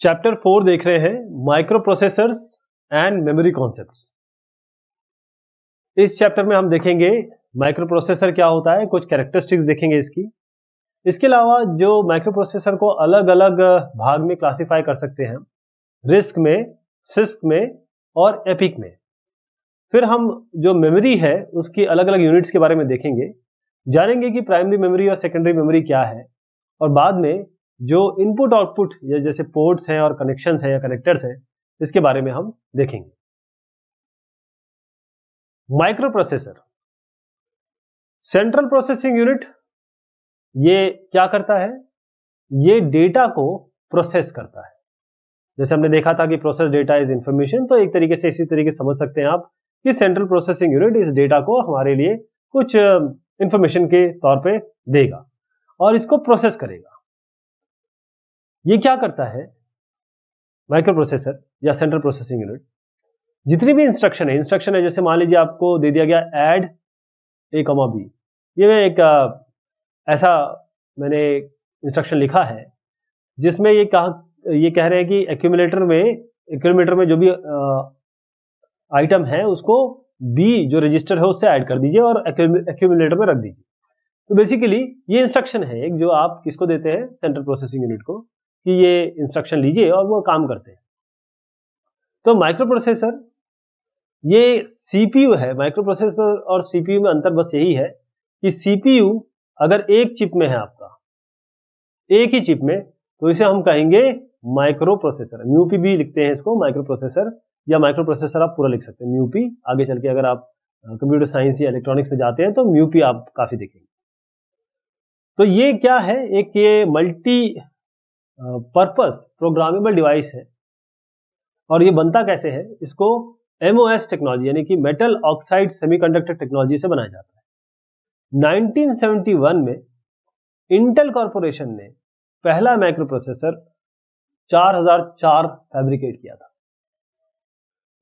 Chapter 4 देख रहे हैं, micro processors and memory concepts. इस चैप्टर में हम देखेंगे माइक्रो प्रोसेसर क्या होता है, कुछ कैरेक्टरिस्टिक्स देखेंगे इसकी। इसके अलावा जो माइक्रो प्रोसेसर को अलग अलग भाग में क्लासिफाई कर सकते हैं, रिस्क में, सिस्क में और एपिक में। फिर हम जो मेमोरी है उसकी अलग अलग यूनिट्स के बारे में देखेंगे, जानेंगे कि प्राइमरी मेमोरी और सेकेंडरी मेमोरी क्या है, और बाद में जो इनपुट आउटपुट जैसे पोर्ट्स हैं और कनेक्शंस हैं या कनेक्टर्स हैं, इसके बारे में हम देखेंगे। Micro processor, central processing unit, ये क्या करता है? ये डेटा को प्रोसेस करता है। जैसे हमने देखा था कि प्रोसेस डेटा इज इंफॉर्मेशन, तो एक तरीके से इसी तरीके समझ सकते हैं आप कि सेंट्रल प्रोसेसिंग यूनिट इस डेटा को हमारे लिए कुछ इंफॉर्मेशन के तौर पे देगा और इसको प्रोसेस करेगा। ये क्या करता है माइक्रो प्रोसेसर या सेंट्रल प्रोसेसिंग यूनिट? जितनी भी इंस्ट्रक्शन है जैसे मान लीजिए आपको दे दिया गया ऐड A, B। ये मैं एक ऐसा मैंने इंस्ट्रक्शन लिखा है जिसमें ये कह रहे हैं कि एक्यूमुलेटर में जो भी आइटम है उसको B जो रजिस्टर है उससे ऐड कर दीजिए और एक्यूमुलेटर में रख दीजिए। तो बेसिकली ये इंस्ट्रक्शन है एक जो आप किसको देते हैं, सेंट्रल प्रोसेसिंग यूनिट को, कि ये इंस्ट्रक्शन लीजिए और वो काम करते हैं। तो माइक्रो प्रोसेसर ये सीपीयू है। माइक्रो प्रोसेसर और सीपीयू में अंतर बस यही है कि सीपीयू अगर एक चिप में है आपका, एक ही चिप में, तो इसे हम कहेंगे माइक्रो प्रोसेसर। म्यूपी भी लिखते हैं इसको, माइक्रो प्रोसेसर या माइक्रो प्रोसेसर आप पूरा लिख सकते हैं म्यूपी। आगे चल के अगर आप कंप्यूटर साइंस या इलेक्ट्रॉनिक्स में जाते हैं तो म्यूपी आप काफी देखेंगे। तो ये क्या है? एक ये मल्टी पर्पस प्रोग्रामेबल डिवाइस है। और ये बनता कैसे है? इसको MOS टेक्नोलॉजी यानी कि मेटल ऑक्साइड सेमीकंडक्टर टेक्नोलॉजी से बनाया जाता है। 1971 में इंटेल कॉर्पोरेशन ने पहला माइक्रो प्रोसेसर 4004 फैब्रिकेट किया था।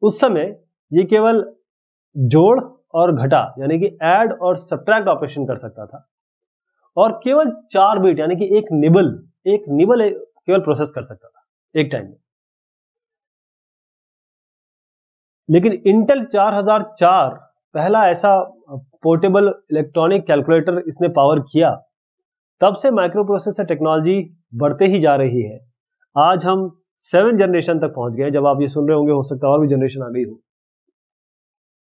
उस समय ये केवल जोड़ और घटा यानी कि ऐड और सब्ट्रैक्ट ऑपरेशन कर सकता था और केवल 4 बिट यानी कि एक निबल केवल प्रोसेस कर सकता था एक टाइम में। लेकिन इंटेल 4004 पहला ऐसा पोर्टेबल इलेक्ट्रॉनिक कैलकुलेटर इसने पावर किया, तब से माइक्रो प्रोसेसर टेक्नोलॉजी बढ़ते ही जा रही है। आज हम 7 जनरेशन तक पहुंच गए। जब आप ये सुन रहे होंगे हो सकता है और भी जनरेशन आ गई हो।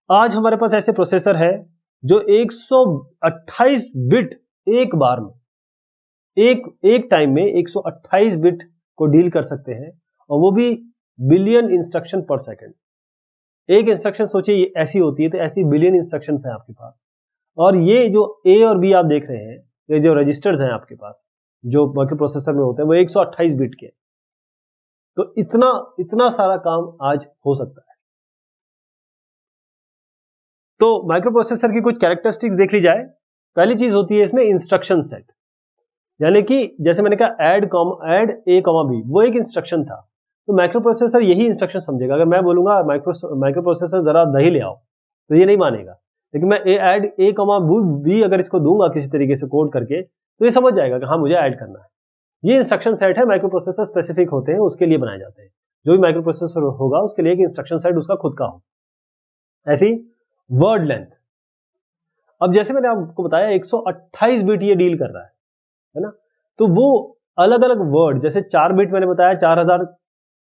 आज हमारे पास ऐसे प्रोसेसर है जो 128 बिट एक बार में एक टाइम में 128 बिट को डील कर सकते हैं, और वो भी बिलियन इंस्ट्रक्शन पर सेकंड। एक इंस्ट्रक्शन सोचिए ऐसी होती है तो ऐसी बिलियन इंस्ट्रक्शंस हैं आपके पास। और ये जो A और B आप देख रहे हैं, ये जो रजिस्टर्स हैं आपके पास जो माइक्रो प्रोसेसर में होते हैं, वो 128 बिट के। तो इतना सारा काम आज हो सकता है। तो माइक्रो प्रोसेसर की कुछ कैरेक्टरिस्टिक्स देख ली जाए। पहली चीज होती है इसमें इंस्ट्रक्शन सेट, यानी कि जैसे मैंने कहा ऐड A, B, वो एक इंस्ट्रक्शन था। तो माइक्रो प्रोसेसर यही इंस्ट्रक्शन समझेगा। अगर मैं बोलूंगा माइक्रो प्रोसेसर जरा दही ले आओ, तो ये नहीं मानेगा। लेकिन मैं ऐड A, B अगर इसको दूंगा किसी तरीके से कोड करके, तो ये समझ जाएगा कि हाँ मुझे ऐड करना है। ये इंस्ट्रक्शन सेट है, माइक्रो प्रोसेसर स्पेसिफिक होते हैं, उसके लिए बनाए जाते हैं। जो भी माइक्रो प्रोसेसर होगा उसके लिए एक इंस्ट्रक्शन सेट उसका खुद का हो। ऐसी वर्ड लेंथ, अब जैसे मैंने आपको बताया 128 बिट ये डील कर रहा है ना। तो वो अलग अलग वर्ड, जैसे 4 बिट मैंने बताया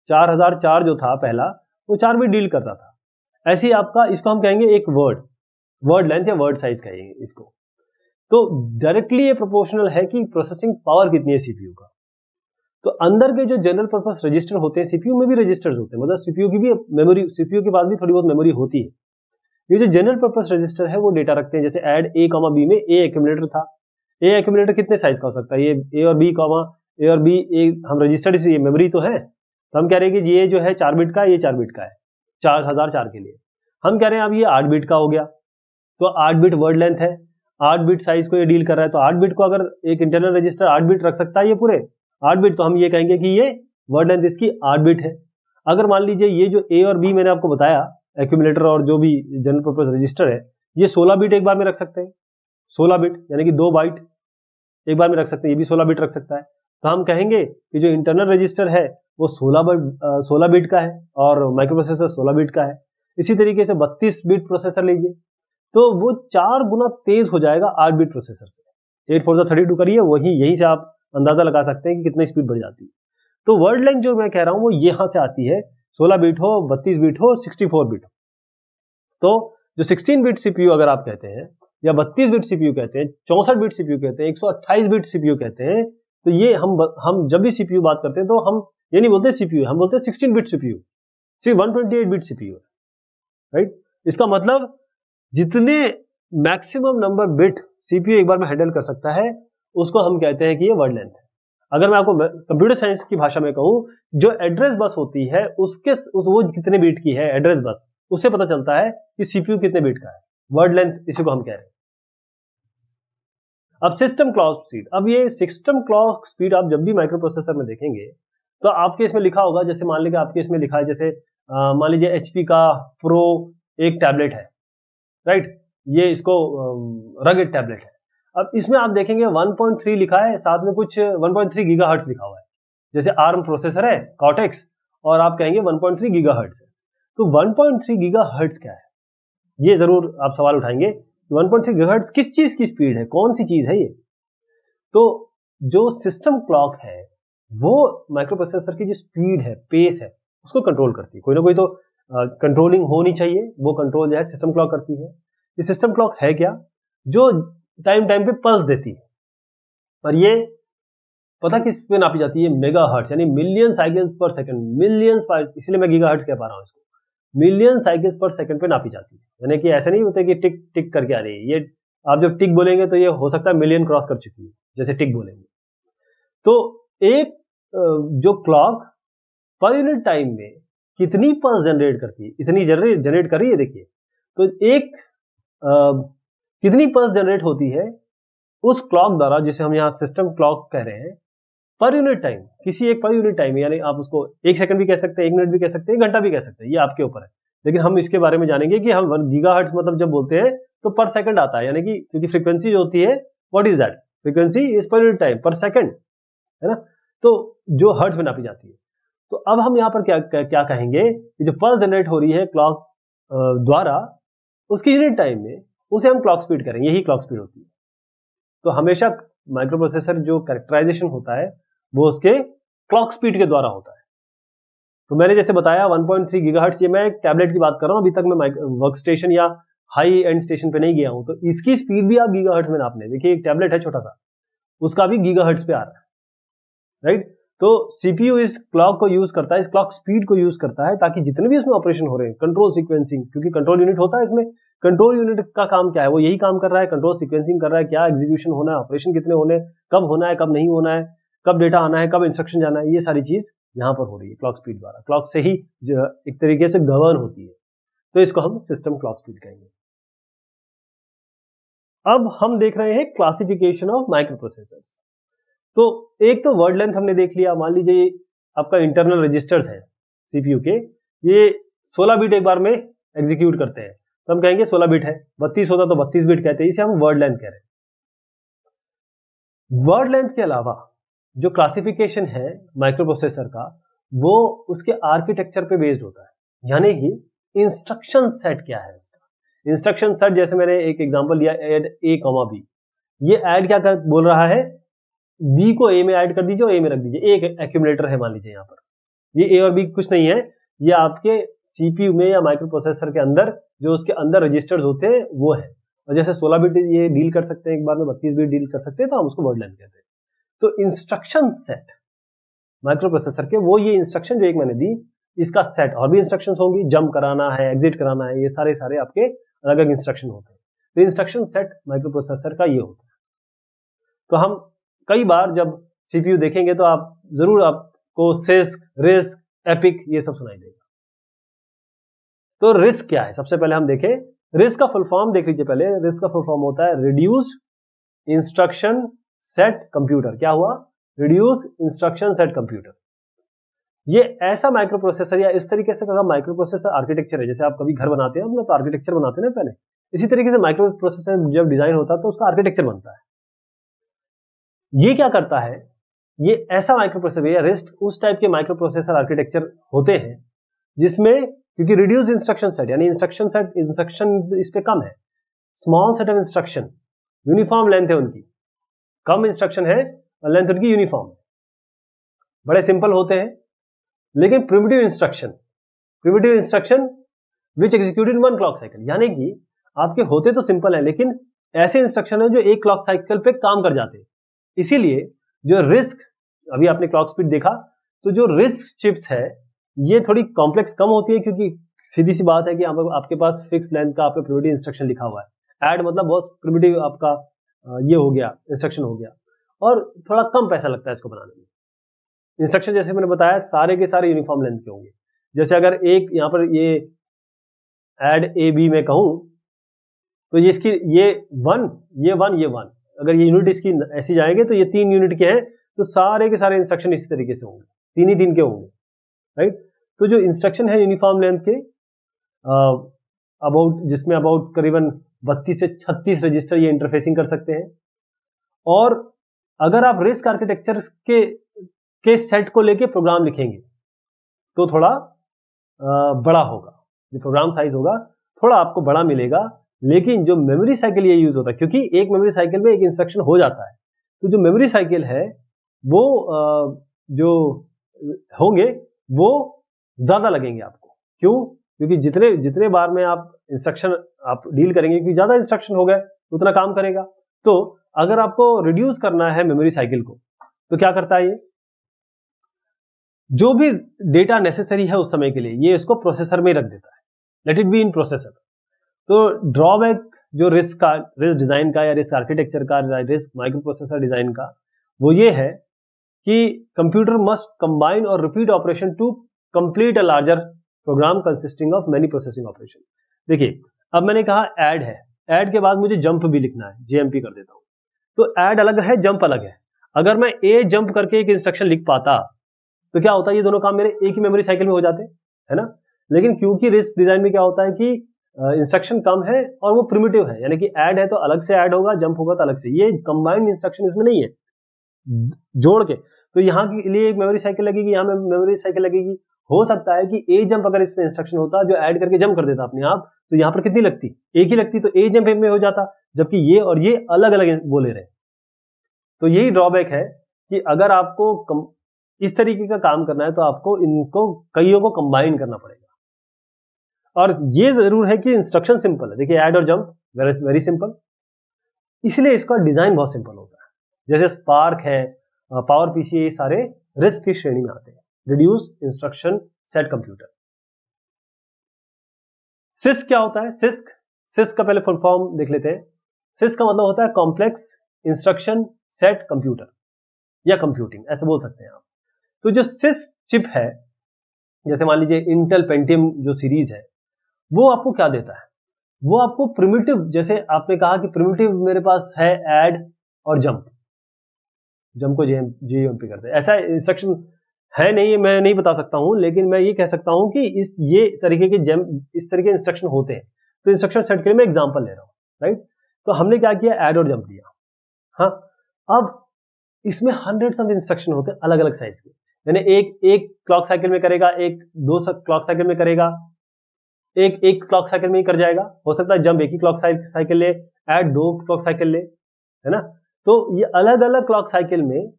4004 जो था पहला, वो 4 बिट डील करता था। ऐसे ही आपका इसको हम कहेंगे एक वर्ड लेंथ या वर्ड साइज कहेंगे इसको। तो डायरेक्टली ये प्रोपोर्शनल है कि प्रोसेसिंग पावर कितनी है सीपीयू का। तो अंदर के जो जनरल पर्पस रजिस्टर होते हैं, सीपीयू में भी रजिस्टर्स होते हैं, मतलब सीपीयू की भी मेमोरी, सीपीयू के पास भी थोड़ी बहुत मेमोरी होती है। ये जो जनरल पर्पस रजिस्टर है वो डेटा रखते हैं। जैसे ऐड A, B में A एक्यूमुलेटर था। A एक्यूमुलेटर कितने साइज का हो सकता है? ये A और B हम रजिस्टर्ड, ये मेमोरी तो है। तो हम कह रहे हैं कि ये जो है 4 बिट का, ये 4 बिट का है 4004 के लिए। हम कह रहे हैं अब ये 8 बिट का हो गया, तो 8 बिट वर्ड लेंथ है, 8 बिट साइज को ये डील कर रहा है। तो 8 बिट को अगर एक इंटरनल रजिस्टर 8 बिट रख सकता है, ये पूरे 8 बिट, तो हम ये कहेंगे कि ये वर्ड लेंथ इसकी 8 बिट है। अगर मान लीजिए ये जो A और B मैंने आपको बताया, एक्यूमुलेटर और जो भी जनरल पर्पस रजिस्टर है, ये 16 बिट एक बार में रख सकते हैं। 16 बिट यानी कि 2 बाइट एक बार में रख सकते हैं, ये भी 16 बिट रख सकता है। तो हम कहेंगे कि जो इंटरनल रजिस्टर है वो 16 बिट का है और माइक्रो प्रोसेसर 16 बिट का है। इसी तरीके से 32 बिट प्रोसेसर लीजिए तो वो 4 गुना तेज हो जाएगा 8 बिट प्रोसेसर से। 8 4 32 करिए, वही यहीं से आप अंदाजा लगा सकते हैं कि कितनी स्पीड बढ़ जाती है। तो वर्ड लेंथ जो मैं कह रहा हूं वो यहां से आती है, 16 बिट हो, 32 बिट हो, 64 बिट हो। तो जो 16 बिट सीपीयू अगर आप कहते हैं या 32 बिट सीपीयू कहते हैं, 64 बिट सीपीयू कहते हैं, 128 बिट सीपीयू कहते हैं, तो ये हम जब भी सीपीयू बात करते हैं तो हम ये नहीं बोलते सीपीयू, हम बोलते हैं 16 बिट सीपीयू, सिर्फ 128 बिट सीपीयू, राइट। इसका मतलब जितने मैक्सिमम नंबर बिट सीपीयू एक बार में हैंडल कर सकता है उसको हम कहते हैं कि ये वर्ड लेंथ है। अगर मैं आपको कंप्यूटर साइंस की भाषा में कहूं, जो एड्रेस बस होती है वो कितने बिट की है एड्रेस बस, उससे पता चलता है कि सीपीयू कितने बिट का है। वर्ड लेंथ इसी को हम कह रहे हैं। अब सिस्टम क्लॉक स्पीड, अब ये सिस्टम क्लॉक स्पीड आप जब भी माइक्रो प्रोसेसर में देखेंगे तो आपके इसमें लिखा होगा, जैसे मान लीजिए आपके इसमें लिखा है, जैसे मान लीजिए एचपी का प्रो एक टैबलेट है, राइट, ये इसको रगेड टैबलेट है। अब इसमें आप देखेंगे 1.3 लिखा है, साथ में कुछ 1.3 गीगाहर्ट्ज लिखा हुआ है। जैसे आर्म प्रोसेसर है कॉर्टेक्स और आप कहेंगे 1.3 गीगाहर्ट्ज है। तो 1.3 गीगाहर्ट्ज क्या है, ये जरूर आप सवाल उठाएंगे। 1.3 गीगाहर्ट्ज किस चीज की स्पीड है, कौन सी चीज है ये? तो जो सिस्टम क्लॉक है वो माइक्रो प्रोसेसर की जो स्पीड है, पेस है, उसको कंट्रोल करती है। कोई ना कोई तो कंट्रोलिंग होनी चाहिए, वो कंट्रोल जो है सिस्टम क्लॉक करती है। ये सिस्टम क्लॉक है क्या? जो टाइम टाइम पे पल्स देती है, और ये पता किस पे नापी जाती है? मेगाहर्ट्ज, यानी मिलियन साइकिल्स पर सेकंड, मिलियंस, इसलिए मैं गीगाहर्ट्ज कह पा रहा हूं इसको, मिलियन साइकिल्स पर सेकंड पे नापी जाती है। यानी कि ऐसा नहीं होता कि टिक टिक करके आ रही है, ये आप जब टिक बोलेंगे तो ये हो सकता है मिलियन क्रॉस कर चुकी है, जैसे टिक बोलेंगे। तो एक जो क्लॉक पर यूनिट टाइम में कितनी पल्स जनरेट करती है, इतनी जनरेट कर रही है, देखिए। तो एक कितनी पल्स जनरेट होती है उस क्लॉक द्वारा, जिसे हम यहाँ सिस्टम क्लॉक कह रहे हैं, पर यूनिट टाइम, किसी एक पर यूनिट टाइम, यानी आप उसको 1 सेकंड भी कह सकते हैं, 1 मिनट भी कह सकते हैं, 1 घंटा भी कह सकते हैं, ये आपके ऊपर है। लेकिन हम इसके बारे में जानेंगे कि हम 1 गीगाहर्ट्ज मतलब जब बोलते हैं तो पर सेकंड आता है, यानी कि क्योंकि फ्रीक्वेंसी जो होती है, what is that? Frequency is per unit time पर सेकंड, है ना। तो जो हर्ट्ज में नापी जाती है। तो अब हम यहाँ पर क्या कहेंगे कि जो पल्स जनरेट हो रही है क्लॉक द्वारा, उसकी यूनिट टाइम में, उसे हम क्लॉक स्पीड करेंगे, यही क्लॉक स्पीड होती है। तो हमेशा माइक्रो प्रोसेसर जो कैरेक्टराइजेशन होता है वो उसके क्लॉक स्पीड के द्वारा होता है। तो मैंने जैसे बताया 1.3 गीगाहर्ट्ज, ये मैं एक टैबलेट की बात कर रहा हूं, अभी तक मैं वर्क स्टेशन या हाई एंड स्टेशन पे नहीं गया हूं। तो इसकी स्पीड भी आप गीगाहर्ट्ज में नापने, देखिए एक टैबलेट है छोटा सा, उसका भी गीगाहर्ट्ज पे आ रहा है, राइट। तो सीपीयू इस क्लॉक को यूज करता है, इस क्लॉक स्पीड को यूज करता है, ताकि जितने भी उसमें ऑपरेशन हो रहे हैं, कंट्रोल सीक्वेंसिंग, क्योंकि कंट्रोल यूनिट होता है इसमें, कंट्रोल यूनिट का काम क्या है? वो यही काम कर रहा है, कंट्रोल सीक्वेंसिंग कर रहा है, क्या एग्जीक्यूशन होना है, ऑपरेशन कितने होने, कब होना है, कब नहीं होना है, कब डेटा आना है, कब इंस्ट्रक्शन जाना है, ये सारी चीज यहां पर हो रही है क्लॉक स्पीड द्वारा। क्लॉक से ही एक तरीके से गवर्न होती है, तो इसको हम सिस्टम क्लॉक स्पीड कहेंगे। अब हम देख रहे हैं क्लासिफिकेशन ऑफ माइक्रो प्रोसेसर्स। तो एक तो वर्ड लेंथ हमने देख लिया। मान लीजिए आपका इंटरनल रजिस्टर्स है सीपीयू के, ये 16 बिट एक बार में एग्जीक्यूट करते हैं, तो हम कहेंगे 16 बिट है। 32 होता तो 32 बिट कहते हैं, इसे हम वर्ड लेंथ कह रहे हैं। वर्ड लेंथ के अलावा जो क्लासिफिकेशन है माइक्रो प्रोसेसर का, वो उसके आर्किटेक्चर पे बेस्ड होता है, यानी कि इंस्ट्रक्शन सेट क्या है उसका। इंस्ट्रक्शन सेट, जैसे मैंने एक एग्जांपल दिया, ऐड ए कॉमा बी, ये ऐड क्या बोल रहा है? बी को ए में ऐड कर दीजिए और ए में रख दीजिए। एक एक्यूमुलेटर है मान लीजिए यहाँ पर, ये ए और बी कुछ नहीं है, ये आपके सीपीयू में या माइक्रो प्रोसेसर के अंदर जो उसके अंदर रजिस्टर्स होते हैं वो है। और जैसे 16 बिट ये डील कर सकते हैं एक बार में, 32 बिट डील कर सकते हैं, तो हम उसको वर्ड लेंथ कहते हैं। तो इंस्ट्रक्शन सेट माइक्रो प्रोसेसर के, वो ये इंस्ट्रक्शन जो एक मैंने दी, इसका सेट, और भी इंस्ट्रक्शंस होंगी, जंप कराना है, एग्जिट कराना है, ये सारे आपके अलग अलग इंस्ट्रक्शन होते हैं। तो इंस्ट्रक्शन सेट माइक्रो प्रोसेसर का ये होता है। तो हम कई बार जब सीपीयू देखेंगे तो आप जरूर आपको सिस्क, रिस्क, एपिक ये सब सुनाई देगा। तो रिस्क क्या है? सबसे पहले हम देखें रिस्क का फुल फॉर्म देख लीजिए पहले। रिस्क का फुल फॉर्म होता है रिड्यूस्ड इंस्ट्रक्शन सेट कंप्यूटर। क्या हुआ? Reduce instruction set computer. ये ऐसा माइक्रो प्रोसेसर या इस तरीके से का माइक्रो प्रोसेसर आर्किटेक्चर है। जैसे आप कभी घर बनाते हैं, हम लोग तो आर्किटेक्चर बनाते हैं ना पहले, इसी तरीके से माइक्रो प्रोसेसर जब डिजाइन होता है तो उसका आर्किटेक्चर बनता है। ये क्या करता है? ये ऐसा माइक्रो प्रोसेसर या रिस्ट उस टाइप के माइक्रो प्रोसेसर आर्किटेक्चर होते हैं जिसमें, क्योंकि रिड्यूस इंस्ट्रक्शन सेट यानी इंस्ट्रक्शन इस पे कम है, small set of instruction, uniform length है उनकी, कम इंस्ट्रक्शन है और लेंथ उनकी यूनिफॉर्म है, बड़े सिंपल होते हैं। लेकिन प्रिमिटिव इंस्ट्रक्शन विच एग्जीक्यूटेड वन क्लॉक साइकिल, यानी कि आपके होते तो सिंपल है लेकिन ऐसे इंस्ट्रक्शन है जो एक क्लॉक साइकिल पे काम कर जाते हैं। इसीलिए जो रिस्क, अभी आपने क्लॉक स्पीड देखा, तो जो रिस्क चिप्स है ये थोड़ी कॉम्प्लेक्स कम होती है, क्योंकि सीधी सी बात है कि आपके पास फिक्स लेंथ का आपका प्रिमिटिव इंस्ट्रक्शन लिखा हुआ है। ऐड मतलब बहुत प्रिमिटिव आपका ये हो गया, इंस्ट्रक्शन हो गया, और थोड़ा कम पैसा लगता है इसको बनाने में। इंस्ट्रक्शन जैसे मैंने बताया सारे के सारे यूनिफॉर्म लेंथ के होंगे। जैसे अगर एक यहाँ पर ये ऐड ए बी में कहूं तो ये इसकी ये वन, अगर ये यूनिट इसकी ऐसी जाएंगे तो ये 3 यूनिट के हैं, तो सारे के सारे इंस्ट्रक्शन इसी तरीके से होंगे, 3 ही 3 के होंगे, राइट। तो जो इंस्ट्रक्शन है यूनिफॉर्म लेंथ के जिसमें अबाउट करीबन 32 से 36 रजिस्टर ये इंटरफेसिंग कर सकते हैं। और अगर आप रिस्क आर्किटेक्चर के सेट को लेके प्रोग्राम लिखेंगे तो थोड़ा बड़ा होगा, जो प्रोग्राम साइज होगा थोड़ा आपको बड़ा मिलेगा। लेकिन जो मेमोरी साइकिल ये यूज होता है, क्योंकि एक मेमोरी साइकिल में एक इंस्ट्रक्शन हो जाता है, तो जो मेमोरी साइकिल है वो जो होंगे वो ज्यादा लगेंगे आपको। क्यों? क्योंकि जितने बार में आप इंस्ट्रक्शन आप डील करेंगे, क्योंकि ज्यादा इंस्ट्रक्शन हो गए उतना काम करेगा। तो अगर आपको रिड्यूस करना है मेमोरी साइकिल को, तो क्या करता है ये, जो भी डेटा नेसेसरी है उस समय के लिए ये इसको प्रोसेसर में रख देता है, let it be in processor. तो ड्रॉबैक जो रिस्क डिजाइन का या रिस्क आर्किटेक्चर का, रिस्क माइक्रो प्रोसेसर डिजाइन का, वो ये है कि कंप्यूटर मस्ट कंबाइन और repeat operation to complete a larger program consisting of many processing operation. देखिए, अब मैंने कहा ऐड है, ऐड के बाद मुझे जंप भी लिखना है, जेएमपी कर देता हूं। तो ऐड अलग है, जंप अलग है। अगर मैं ए जंप करके एक इंस्ट्रक्शन लिख पाता तो क्या होता है, ये दोनों काम मेरे एक ही मेमोरी साइकिल में हो जाते, है ना। लेकिन क्योंकि रिस्क डिजाइन में क्या होता है कि इंस्ट्रक्शन कम है और वो प्रिमिटिव है, यानी कि ऐड है तो अलग से ऐड होगा, जंप होगा तो अलग से, ये कंबाइंड इंस्ट्रक्शन इसमें नहीं है जोड़ के। तो यहाँ के लिए एक मेमोरी साइकिल लगेगी, यहाँ मेमोरी साइकिल लगेगी। हो सकता है कि ए जंप अगर इसमें इंस्ट्रक्शन होता जो ऐड करके जंप कर देता अपने आप, तो यहाँ पर कितनी लगती, एक ही लगती, तो ए जंप में हो जाता, जबकि ये और ये अलग अलग बोले रहे। तो यही ड्रॉबैक है कि अगर आपको इस तरीके का काम करना है तो आपको इनको कईयों को कंबाइन करना पड़ेगा। और ये जरूर है कि इंस्ट्रक्शन सिंपल है, देखिए ऐड और जंप वेरी सिंपल, इसलिए इसका डिजाइन बहुत सिंपल होता है। जैसे स्पार्क है, पावर पीसी, ये सारे रिस्क की श्रेणी में आते हैं, reduce instruction set computer. Six क्या होता है? सिस्क का पहले फुल फॉर्म देख लेते हैं। सिस्क का मतलब होता है कॉम्प्लेक्स इंस्ट्रक्शन सेट कंप्यूटर या कंप्यूटिंग, ऐसे बोल सकते हैं आप। तो जो सिस्क चिप है, जैसे मान लीजिए इंटेल पेंटियम जो सीरीज है, वो आपको क्या देता है, वो आपको प्रिमिटिव, जैसे आपने कहा कि प्रिमिटिव मेरे पास है ऐड और जंप को जेएमपी करते हैं, ऐसा इंस्ट्रक्शन है नहीं, मैं नहीं बता सकता हूं, लेकिन मैं ये कह सकता हूं कि ये तरीके के इस तरह के इंस्ट्रक्शन होते हैं। तो इंस्ट्रक्शन सेट के लिए मैं एग्जांपल ले रहा हूं, राइट। तो हमने क्या किया, ऐड और जंप दिया। हाँ, अब इसमें हंड्रेड्स ऑफ इंस्ट्रक्शन होते हैं अलग अलग साइज के, यानी एक क्लॉक साइकिल में करेगा, एक 2 क्लॉक साइकिल में करेगा, एक क्लॉक साइकिल में ही कर जाएगा। हो सकता है जंप एक ही क्लॉक साइकिल ले, ऐड 2 क्लॉक साइकिल ले, है ना। तो ये अलग अलग क्लॉक साइकिल में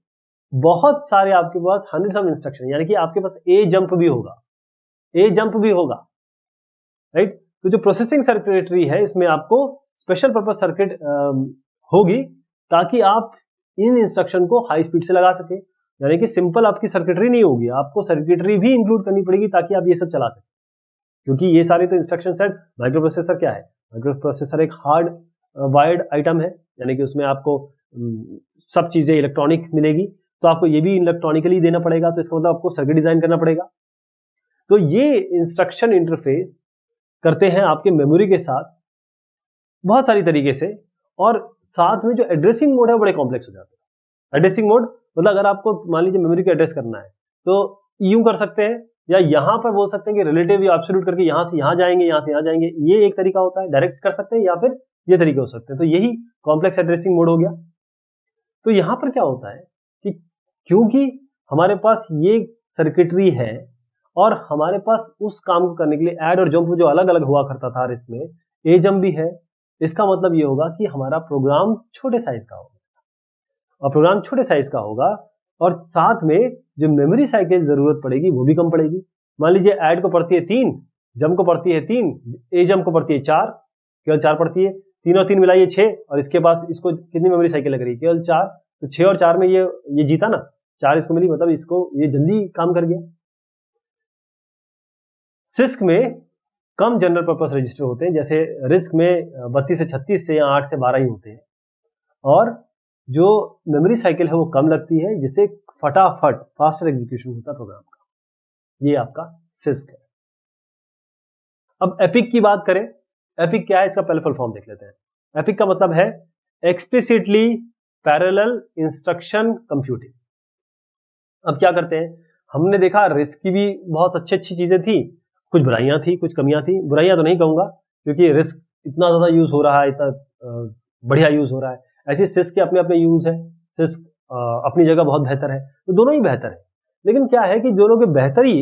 बहुत सारे आपके पास हंड्रेड्स ऑफ इंस्ट्रक्शन, यानी कि आपके पास ए जंप भी होगा, राइट। तो जो प्रोसेसिंग सर्किटरी है, इसमें आपको स्पेशल पर्पस सर्किट होगी ताकि आप इन इंस्ट्रक्शन को हाई स्पीड से लगा सके, यानी कि सिंपल आपकी सर्किटरी नहीं होगी, आपको सर्किटरी भी इंक्लूड करनी पड़ेगी ताकि आप ये सब चला सकें। क्योंकि ये सारे तो इंस्ट्रक्शन सेट, माइक्रो प्रोसेसर क्या है, माइक्रो प्रोसेसर एक हार्ड वायर्ड आइटम है, यानी कि उसमें आपको सब चीजें इलेक्ट्रॉनिक मिलेगी, तो आपको ये भी इलेक्ट्रॉनिकली देना पड़ेगा, तो इसका मतलब आपको सर्किट डिजाइन करना पड़ेगा। तो ये इंस्ट्रक्शन इंटरफेस करते हैं आपके मेमोरी के साथ बहुत सारी तरीके से, और साथ में जो एड्रेसिंग मोड है बड़े कॉम्प्लेक्स हो जाते हैं। एड्रेसिंग मोड मतलब अगर आपको मान लीजिए मेमोरी को एड्रेस करना है तो यूं कर सकते हैं, या यहां पर बोल सकते हैं कि रिलेटिव या एब्सोल्यूट करके यहां से यहां जाएंगे, यहां से यहां जाएंगे, ये एक तरीका होता है, डायरेक्ट कर सकते हैं, या फिर ये तरीके हो सकते हैं। तो यही कॉम्प्लेक्स एड्रेसिंग मोड हो गया। तो यहां पर क्या होता है कि क्योंकि हमारे पास ये सर्किटरी है और हमारे पास उस काम को करने के लिए ऐड और जंप जो अलग अलग हुआ करता था इसमें ए जंप भी है। इसका मतलब ये होगा कि हमारा प्रोग्राम छोटे साइज का होगा, और प्रोग्राम छोटे साइज का होगा और साथ में जो मेमोरी साइकिल जरूरत पड़ेगी वो भी कम पड़ेगी। मान लीजिए ऐड को पड़ती है 3, जंप को पड़ती है 3, ए जंप को पड़ती है 4, केवल 4 पड़ती है, 3 और 3 मिलाइए 6, और इसके पास इसको कितनी मेमोरी साइकिल लग रही है? केवल 4। तो 6 और 4 में ये जीता ना, 4 इसको मिली, मतलब इसको ये जल्दी काम कर गया। सिस्क में कम जनरल पर्पस रजिस्टर होते हैं, जैसे रिस्क में 32 से 36 से या 8 से 12 ही होते हैं, और जो मेमोरी साइकिल है वो कम लगती है, जिससे फटाफट फास्टर एग्जीक्यूशन होता है प्रोग्राम का। ये आपका सिस्क है। अब एपिक की बात करें, एपिक क्या है इसका पहले फुल फॉर्म देख लेते हैं। एपिक का मतलब है एक्सप्लिसिटली पैरेलल इंस्ट्रक्शन कंप्यूटिंग। अब क्या करते हैं, हमने देखा रिस्क की भी बहुत अच्छी अच्छी चीजें थी, कुछ बुराइयां थी, कुछ कमियां थी। बुराइयां तो नहीं कहूंगा क्योंकि रिस्क इतना ज्यादा यूज हो रहा है, इतना बढ़िया यूज हो रहा है। ऐसे सिस्क के अपने अपने यूज है, सिस्क अपनी जगह बहुत बेहतर है, तो दोनों ही बेहतर है। लेकिन क्या है कि दोनों की बेहतरी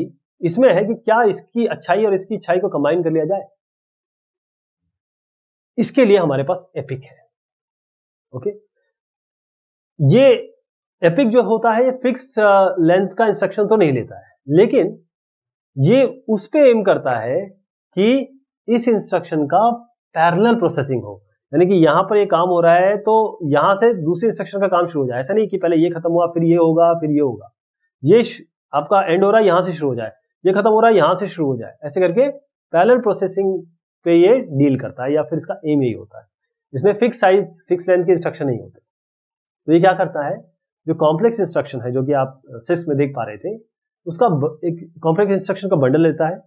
इसमें है कि क्या इसकी अच्छाई और इसकी अच्छाई को कंबाइन कर लिया जाए। इसके लिए हमारे पास एपिक है। ओके, ये एपिक जो होता है ये फिक्स लेंथ का इंस्ट्रक्शन तो नहीं लेता है, लेकिन ये उस पे एम करता है कि इस इंस्ट्रक्शन का पैरेलल प्रोसेसिंग हो, यानी कि यहां पर ये काम हो रहा है तो यहां से दूसरे इंस्ट्रक्शन का काम शुरू हो जाए। ऐसा नहीं कि पहले ये खत्म हुआ फिर ये होगा फिर ये होगा, ये आपका एंड हो रहा है यहां से शुरू हो जाए, ये खत्म हो रहा है यहां से शुरू हो जाए। ऐसे करके पैरेलल प्रोसेसिंग पे ये डील करता है, या फिर इसका एम यही होता है। इसमें फिक्स साइज फिक्स लेंथ के इंस्ट्रक्शन नहीं होते। तो ये क्या करता है, जो कॉम्प्लेक्स इंस्ट्रक्शन है जो कि आप सिस्क में देख पा रहे थे, उसका एक कॉम्प्लेक्स इंस्ट्रक्शन का बंडल लेता है,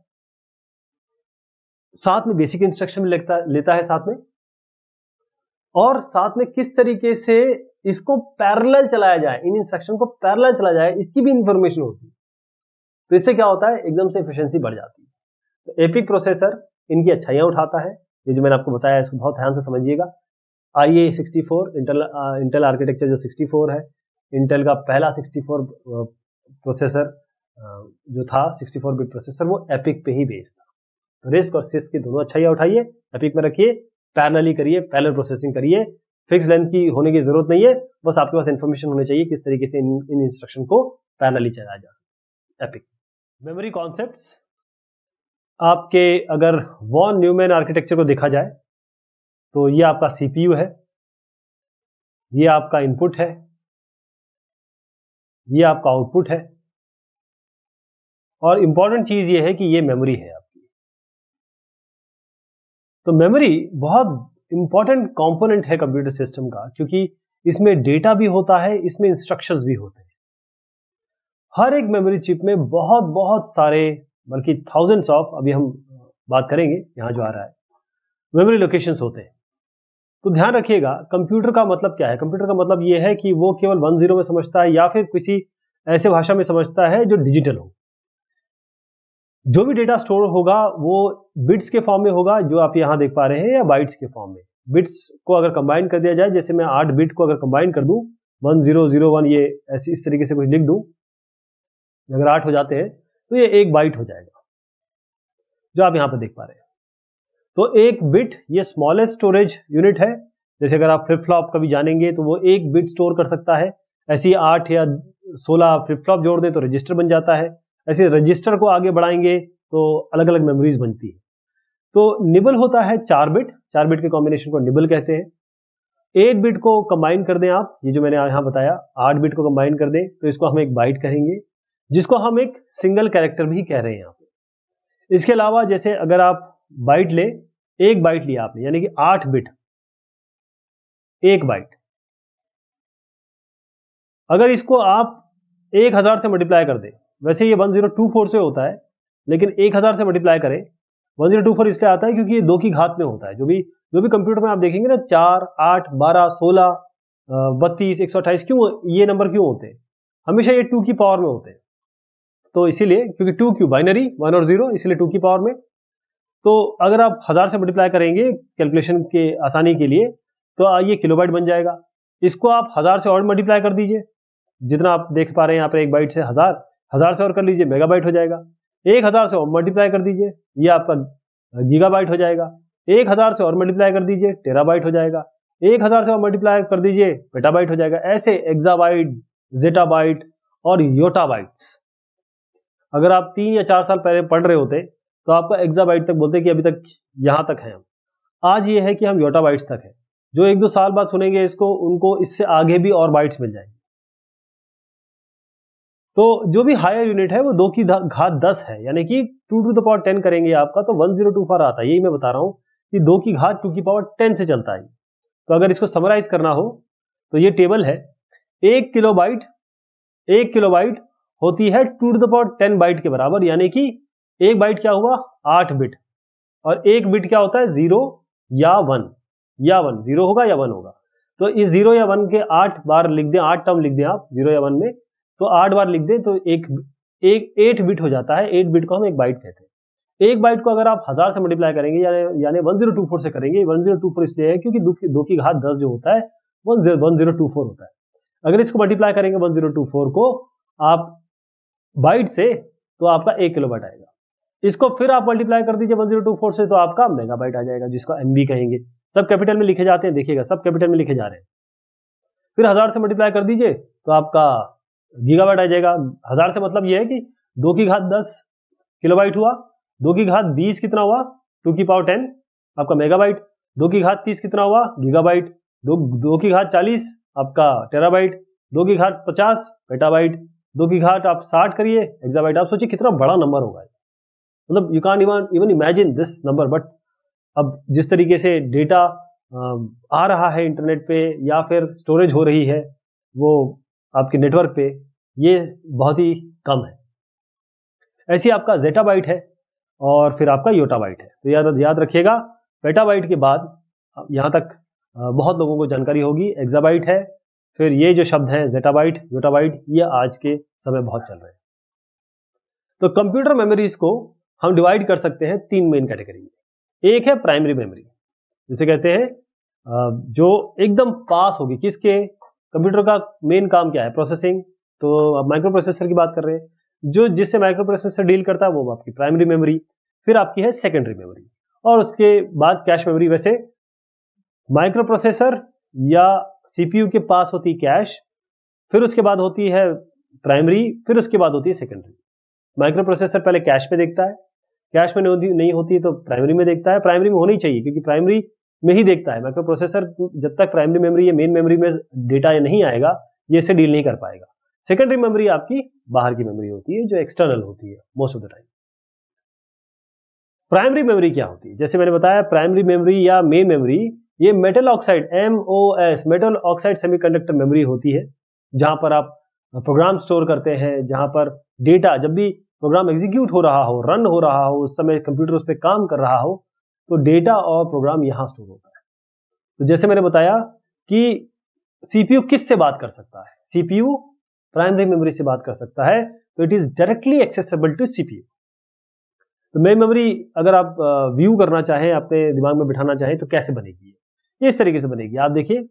साथ में बेसिक इंस्ट्रक्शन भी लेता है साथ में, और साथ में किस तरीके से इसको पैरेलल चलाया जाए, इन इंस्ट्रक्शन को पैरेलल चलाया जाए, इसकी भी इंफॉर्मेशन होती है। तो इससे क्या होता है, एकदम से एफिशिएंसी बढ़ जाती है। तो एपिक प्रोसेसर इनकी अच्छाइयां उठाता है, ये जो मैंने आपको बताया इसको बहुत ध्यान से समझिएगा। IA64 इंटेल आर्किटेक्चर जो 64 है, इंटेल का पहला 64 प्रोसेसर जो था 64 बिट प्रोसेसर, वो एपिक पे ही बेस्ड था। रिस्क और सिस्क की दोनों अच्छाइयां उठाइए, एपिक में रखिए, पैरेलली करिए, पैरेलल प्रोसेसिंग करिए। फिक्स लेंथ की होने की जरूरत नहीं है, बस आपके पास इंफॉर्मेशन होनी चाहिए किस तरीके से इन इंस्ट्रक्शन को पैरेलली चलाया जा सकता है। एपिक मेमोरी कॉन्सेप्ट्स आपके अगर वॉन न्यूमैन आर्किटेक्चर को देखा जाए तो ये आपका सीपीयू है, ये आपका इनपुट है, ये आपका आउटपुट है, और इंपॉर्टेंट चीज ये है कि ये मेमोरी है आपकी। तो मेमोरी बहुत इंपॉर्टेंट कंपोनेंट है कंप्यूटर सिस्टम का, क्योंकि इसमें डेटा भी होता है, इसमें इंस्ट्रक्शंस भी होते हैं। हर एक मेमोरी चिप में बहुत बहुत सारे, बल्कि थाउजेंड्स ऑफ, अभी हम बात करेंगे यहां जो आ रहा है, मेमोरी लोकेशंस होते हैं। तो ध्यान रखिएगा, कंप्यूटर का मतलब क्या है। कंप्यूटर का मतलब यह है कि वो केवल 10 में समझता है या फिर किसी ऐसे भाषा में समझता है जो डिजिटल हो। जो भी डेटा स्टोर होगा वो बिट्स के फॉर्म में होगा, जो आप यहां देख पा रहे हैं, या बाइट्स के फॉर्म में। बिट्स को अगर कंबाइन कर दिया जाए, जैसे मैं 8 बिट को अगर कंबाइन कर दूं, 1001, ये ऐसे इस तरीके से कुछ लिख दूं, अगर 8 हो जाते हैं तो ये 1 बाइट हो जाएगा, जो आप यहां पर देख पा रहे हैं। तो 1 बिट ये स्मॉलेस्ट स्टोरेज यूनिट है। जैसे अगर आप फ्लिप फ्लॉप कभी जानेंगे तो वो 1 बिट स्टोर कर सकता है। ऐसी 8 या 16 फ्लिप फ्लॉप जोड़ दें तो रजिस्टर बन जाता है। ऐसे रजिस्टर को आगे बढ़ाएंगे तो अलग अलग मेमोरीज बनती है। तो निबल होता है 4 बिट, 4 बिट के कॉम्बिनेशन को निबल कहते हैं। 8 बिट को कंबाइन कर दें आप, ये जो मैंने यहां बताया, 8 बिट को कंबाइन कर दें तो इसको हम एक बाइट कहेंगे, जिसको हम एक सिंगल कैरेक्टर भी कह रहे हैं यहां पे। इसके अलावा जैसे अगर आप बाइट ले, 1 बाइट लिया आपने, यानी कि 8 बिट, 1 बाइट। अगर इसको आप 1000 से मल्टीप्लाई कर दें, वैसे ये 1024 से होता है, लेकिन 1000 से मल्टीप्लाई करें, 1024 इसलिए आता है क्योंकि ये 2 की घात में होता है। जो भी कंप्यूटर में आप देखेंगे ना, 4, 8, 12, 16, 32, 128, क्यों ये नंबर क्यों होते हैं? हमेशा ये 2 की पावर में होते हैं। तो इसीलिए, क्योंकि 2 क्यों, बाइनरी 1 और 0, इसलिए 2 की पावर में। तो अगर आप 1000 से मल्टीप्लाई करेंगे कैलकुलेशन के आसानी के लिए, तो ये किलोबाइट बन जाएगा। इसको आप 1000 से और मल्टीप्लाई कर दीजिए जितना आप देख पा रहे हैं यहाँ पर 1 बाइट से 1000, 1000 से और कर लीजिए मेगाबाइट हो जाएगा। 1000 से और मल्टीप्लाई कर दीजिए, ये आपका गीगाबाइट हो जाएगा। 1000 से और मल्टीप्लाई कर दीजिए, टेराबाइट हो जाएगा। 1000 से और मल्टीप्लाई कर दीजिए, पेटाबाइट हो जाएगा। ऐसे एक्साबाइट, जेटाबाइट और योटाबाइट्स। अगर आप 3 या 4 साल पहले पढ़ रहे होते तो आपका एक्साबाइट तक बोलते कि अभी तक यहां तक है हम। आज ये है कि हम योटाबाइट्स तक है। जो 1-2 साल बाद सुनेंगे इसको, उनको इससे आगे भी और बाइट्स मिल जाएंगे। तो जो भी हायर यूनिट है वो 2 की घात 10 है, यानी कि 2 to the power 10 करेंगे आपका तो 1024 आता है। यही मैं बता रहा हूं कि 2 की घात 2 की पावर 10 से चलता है। तो अगर इसको समराइज करना हो तो ये टेबल है। 1 किलोबाइट होती है 2 to the power 10 बाइट के बराबर, यानी कि 1 बाइट क्या हुआ 8 बिट, और 1 बिट क्या होता है 0 या 1, 0 होगा या 1 होगा। तो इस 0 या 1 के 8 बार लिख दें, 8 टर्म लिख दें आप 0 या 1 में, तो 8 बार लिख दें तो एक 8 बिट हो जाता है। 8 बिट को हम 1 बाइट कहते हैं। 1 बाइट को अगर आप 1000 से मल्टीप्लाई करेंगे यानी 1024 से करेंगे, 1024 इसलिए है क्योंकि 2 की घात 10 जो होता है 1024 होता है। अगर इसको मल्टीप्लाई करेंगे 1024 को आप बाइट से तो आपका 1 किलोबाइट आएगा। इसको फिर आप मल्टीप्लाई कर दीजिए 1024 से तो आपका मेगाबाइट आ जाएगा, जिसको एमबी कहेंगे। सब कैपिटल में लिखे जाते हैं, देखिएगा सब कैपिटल में लिखे जा रहे हैं। फिर 1000 से मल्टीप्लाई कर दीजिए तो आपका गीगाबाइट आ जाएगा। 1000 से मतलब ये है कि 2 की घात 10 किलोबाइट हुआ, 2 की घात 20 कितना हुआ 2 की पावर 10 आपका मेगाबाइट, 2 की घात 30 कितना हुआ गीगाबाइट, 2 की घात 40 आपका टेराबाइट, 2 की घात 50 पेटाबाइट, 2 की घाट आप 60 करिए एक्साबाइट। आप सोचिए कितना बड़ा नंबर होगा, मतलब you can't even imagine this number. But अब जिस तरीके से डेटा आ रहा है इंटरनेट पे या फिर स्टोरेज हो रही है वो आपके नेटवर्क पे, ये बहुत ही कम है। ऐसी आपका जेटाबाइट है और फिर आपका योटाबाइट है। तो याद रखिएगा, पेटाबाइट के बाद यहां तक बहुत लोगों को जानकारी होगी। एक्साबाइट है, फिर ये जो शब्द हैं जेटाबाइट, योटाबाइट, ये आज के समय बहुत चल रहे हैं। तो कंप्यूटर मेमोरीज को हम डिवाइड कर सकते हैं 3 मेन कैटेगरी में। एक है प्राइमरी मेमोरी, जिसे कहते हैं जो एकदम पास होगी किसके, कंप्यूटर का मेन काम क्या है प्रोसेसिंग, तो अब माइक्रो प्रोसेसर की बात कर रहे हैं, जो जिससे माइक्रो प्रोसेसर डील करता है वो आपकी प्राइमरी मेमोरी। फिर आपकी है सेकेंडरी मेमोरी और उसके बाद कैश मेमोरी। वैसे माइक्रो प्रोसेसर या सीपीयू के पास होती कैश, फिर उसके बाद होती है प्राइमरी, फिर उसके बाद होती है सेकेंडरी। माइक्रो प्रोसेसर पहले कैश में देखता है, कैश में नहीं होती तो प्राइमरी में देखता है। प्राइमरी में होनी चाहिए क्योंकि प्राइमरी में ही देखता है माइक्रो प्रोसेसर। जब तक प्राइमरी मेमोरी या मेन मेमोरी में डेटा नहीं आएगा ये इससे डील नहीं कर पाएगा। सेकेंडरी मेमोरी आपकी बाहर की मेमोरी होती है जो एक्सटर्नल होती है most of the time. Primary memory क्या होती है, जैसे मैंने बताया प्राइमरी मेमोरी या मेन मेमोरी ये metal oxide MOS metal oxide semiconductor memory होती है, जहां पर आप प्रोग्राम स्टोर करते हैं, जहां पर डेटा जब भी प्रोग्राम एग्जीक्यूट हो रहा हो, रन हो रहा हो, उस समय कंप्यूटर उस पर काम कर रहा हो तो डेटा और प्रोग्राम यहां स्टोर होता है। तो जैसे मैंने बताया कि सीपीयू किससे बात कर सकता है, सीपीयू प्राइमरी मेमोरी से बात कर सकता है, तो it is directly accessible to CPU. तो मेन मेमोरी अगर आप व्यू करना चाहें, अपने दिमाग में बिठाना चाहें तो कैसे बनेगी, ये इस तरीके से बनेगी। आप देखिए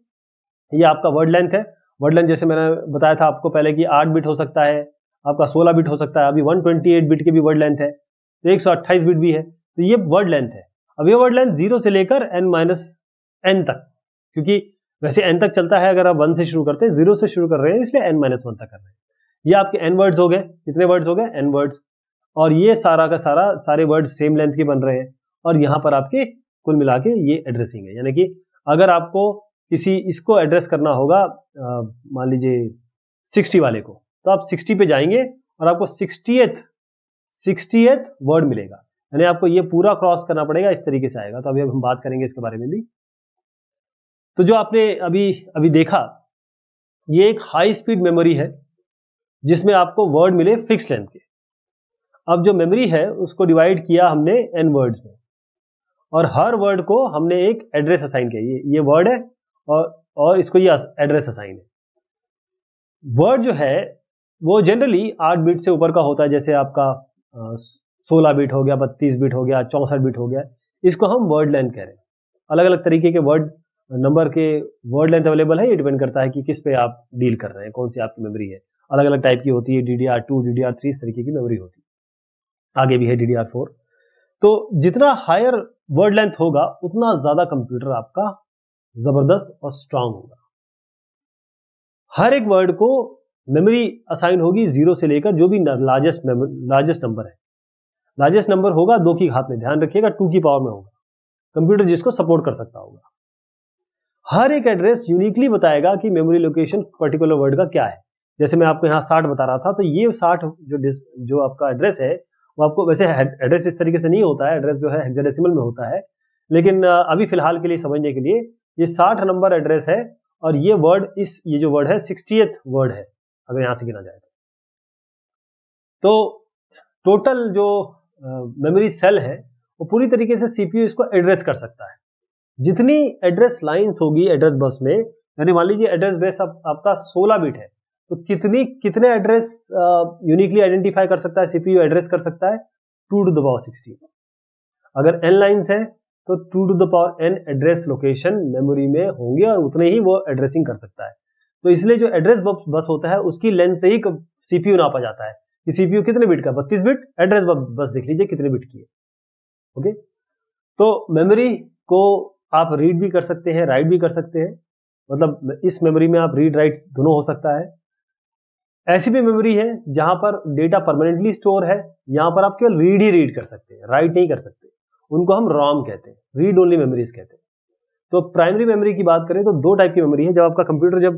ये आपका वर्ड लेंथ है। वर्ड लेंथ जैसे मैंने बताया था आपको पहले कि 8 बिट हो सकता है, आपका 16 बिट हो सकता है, अभी 128 बिट के भी वर्ड लेंथ है, तो 128 बिट भी है। तो ये वर्ड लेंथ है। अब ये वर्ड लेंथ 0 से लेकर n तक, क्योंकि वैसे n तक चलता है, अगर आप 1 से शुरू करते हैं, 0 से शुरू कर रहे हैं इसलिए n-1 तक कर रहे हैं। ये आपके n वर्ड्स हो गए। कितने वर्ड्स हो गए, n वर्ड्स। और ये सारा का सारे वर्ड्स सेम लेंथ के बन रहे हैं और यहां पर आपके कुल मिला के ये एड्रेसिंग है। यानी कि अगर आपको किसी इसको एड्रेस करना होगा, मान लीजिए 60 वाले को, तो आप 60 पे जाएंगे और आपको 60th वर्ड मिलेगा, यानी आपको ये पूरा क्रॉस करना पड़ेगा, इस तरीके से आएगा। तो अभी हम बात करेंगे इसके बारे में भी। तो जो आपने अभी देखा, ये एक हाई स्पीड मेमोरी है जिसमें आपको वर्ड मिले फिक्स लेंथ के। अब जो मेमोरी है उसको डिवाइड किया हमने n वर्ड्स में और हर वर्ड को हमने एक एड्रेस असाइन किया। ये वर्ड है और इसको ये एड्रेस असाइन है। वर्ड जो है वो जनरली 8 बिट से ऊपर का होता है, जैसे आपका 16 बिट हो गया, 32 बिट हो गया, 64 बिट हो गया। इसको हम वर्ड लेंथ कह रहे हैं। अलग अलग तरीके के वर्ड नंबर के वर्ड लेंथ अवेलेबल है, ये डिपेंड करता है कि किस पे आप डील कर रहे हैं, कौन सी आपकी मेमोरी है। अलग अलग टाइप की होती है, DDR2, DDR3 इस तरीके की मेमोरी होती है, आगे भी है DDR4। तो जितना हायर वर्ड लेंथ होगा उतना ज्यादा कंप्यूटर आपका जबरदस्त और स्ट्रांग होगा। हर एक वर्ड को मेमोरी असाइन होगी 0 से लेकर जो भी लार्जेस्ट नंबर है। लार्जेस्ट नंबर होगा 2 की घात में, ध्यान रखिएगा 2 की पावर में होगा, कंप्यूटर जिसको सपोर्ट कर सकता होगा। हर एक एड्रेस यूनिकली बताएगा कि मेमोरी लोकेशन पर्टिकुलर वर्ड का क्या है। जैसे मैं आपको यहाँ 60 बता रहा था, तो ये 60 जो आपका एड्रेस है वो आपको, वैसे एड्रेस इस तरीके से नहीं होता है, एड्रेस जो है हेक्साडेसिमल में होता है, लेकिन अभी फिलहाल के लिए समझने के लिए ये 60 नंबर एड्रेस है, और ये वर्ड ये जो वर्ड है 60th वर्ड है अगर यहां से गिना जाए तो टोटल जो मेमोरी सेल है वो पूरी तरीके से सीपीयू इसको एड्रेस कर सकता है। जितनी एड्रेस लाइंस होगी एड्रेस बस में, यानी मान लीजिए एड्रेस बेस आपका 16 बिट है, तो कितने एड्रेस यूनिकली आइडेंटिफाई कर सकता है सीपीयू, एड्रेस कर सकता है 2 to the power 16। अगर n लाइंस है तो 2 to the power n address location memory में होंगे और उतने ही वो एड्रेसिंग कर सकता है। तो इसलिए जो एड्रेस बस होता है उसकी लेंथ से ही सीपीयू नापा जाता है कि सीपीयू कितने बिट का, 32 बिट, एड्रेस बस देख लीजिए कितने बिट की है। ओके, तो मेमोरी को आप रीड भी कर सकते हैं, राइट भी कर सकते हैं, मतलब इस मेमोरी में आप रीड राइट दोनों हो सकता है। ऐसी भी मेमोरी है जहां पर डेटा परमानेंटली स्टोर है, यहां पर आप केवल रीड ही रीड कर सकते हैं, राइट नहीं कर सकते, उनको हम रोम कहते हैं, रीड ओनली मेमोरीज कहते हैं। तो प्राइमरी मेमोरी की बात करें तो 2 टाइप की मेमोरी है। जब आपका कंप्यूटर जब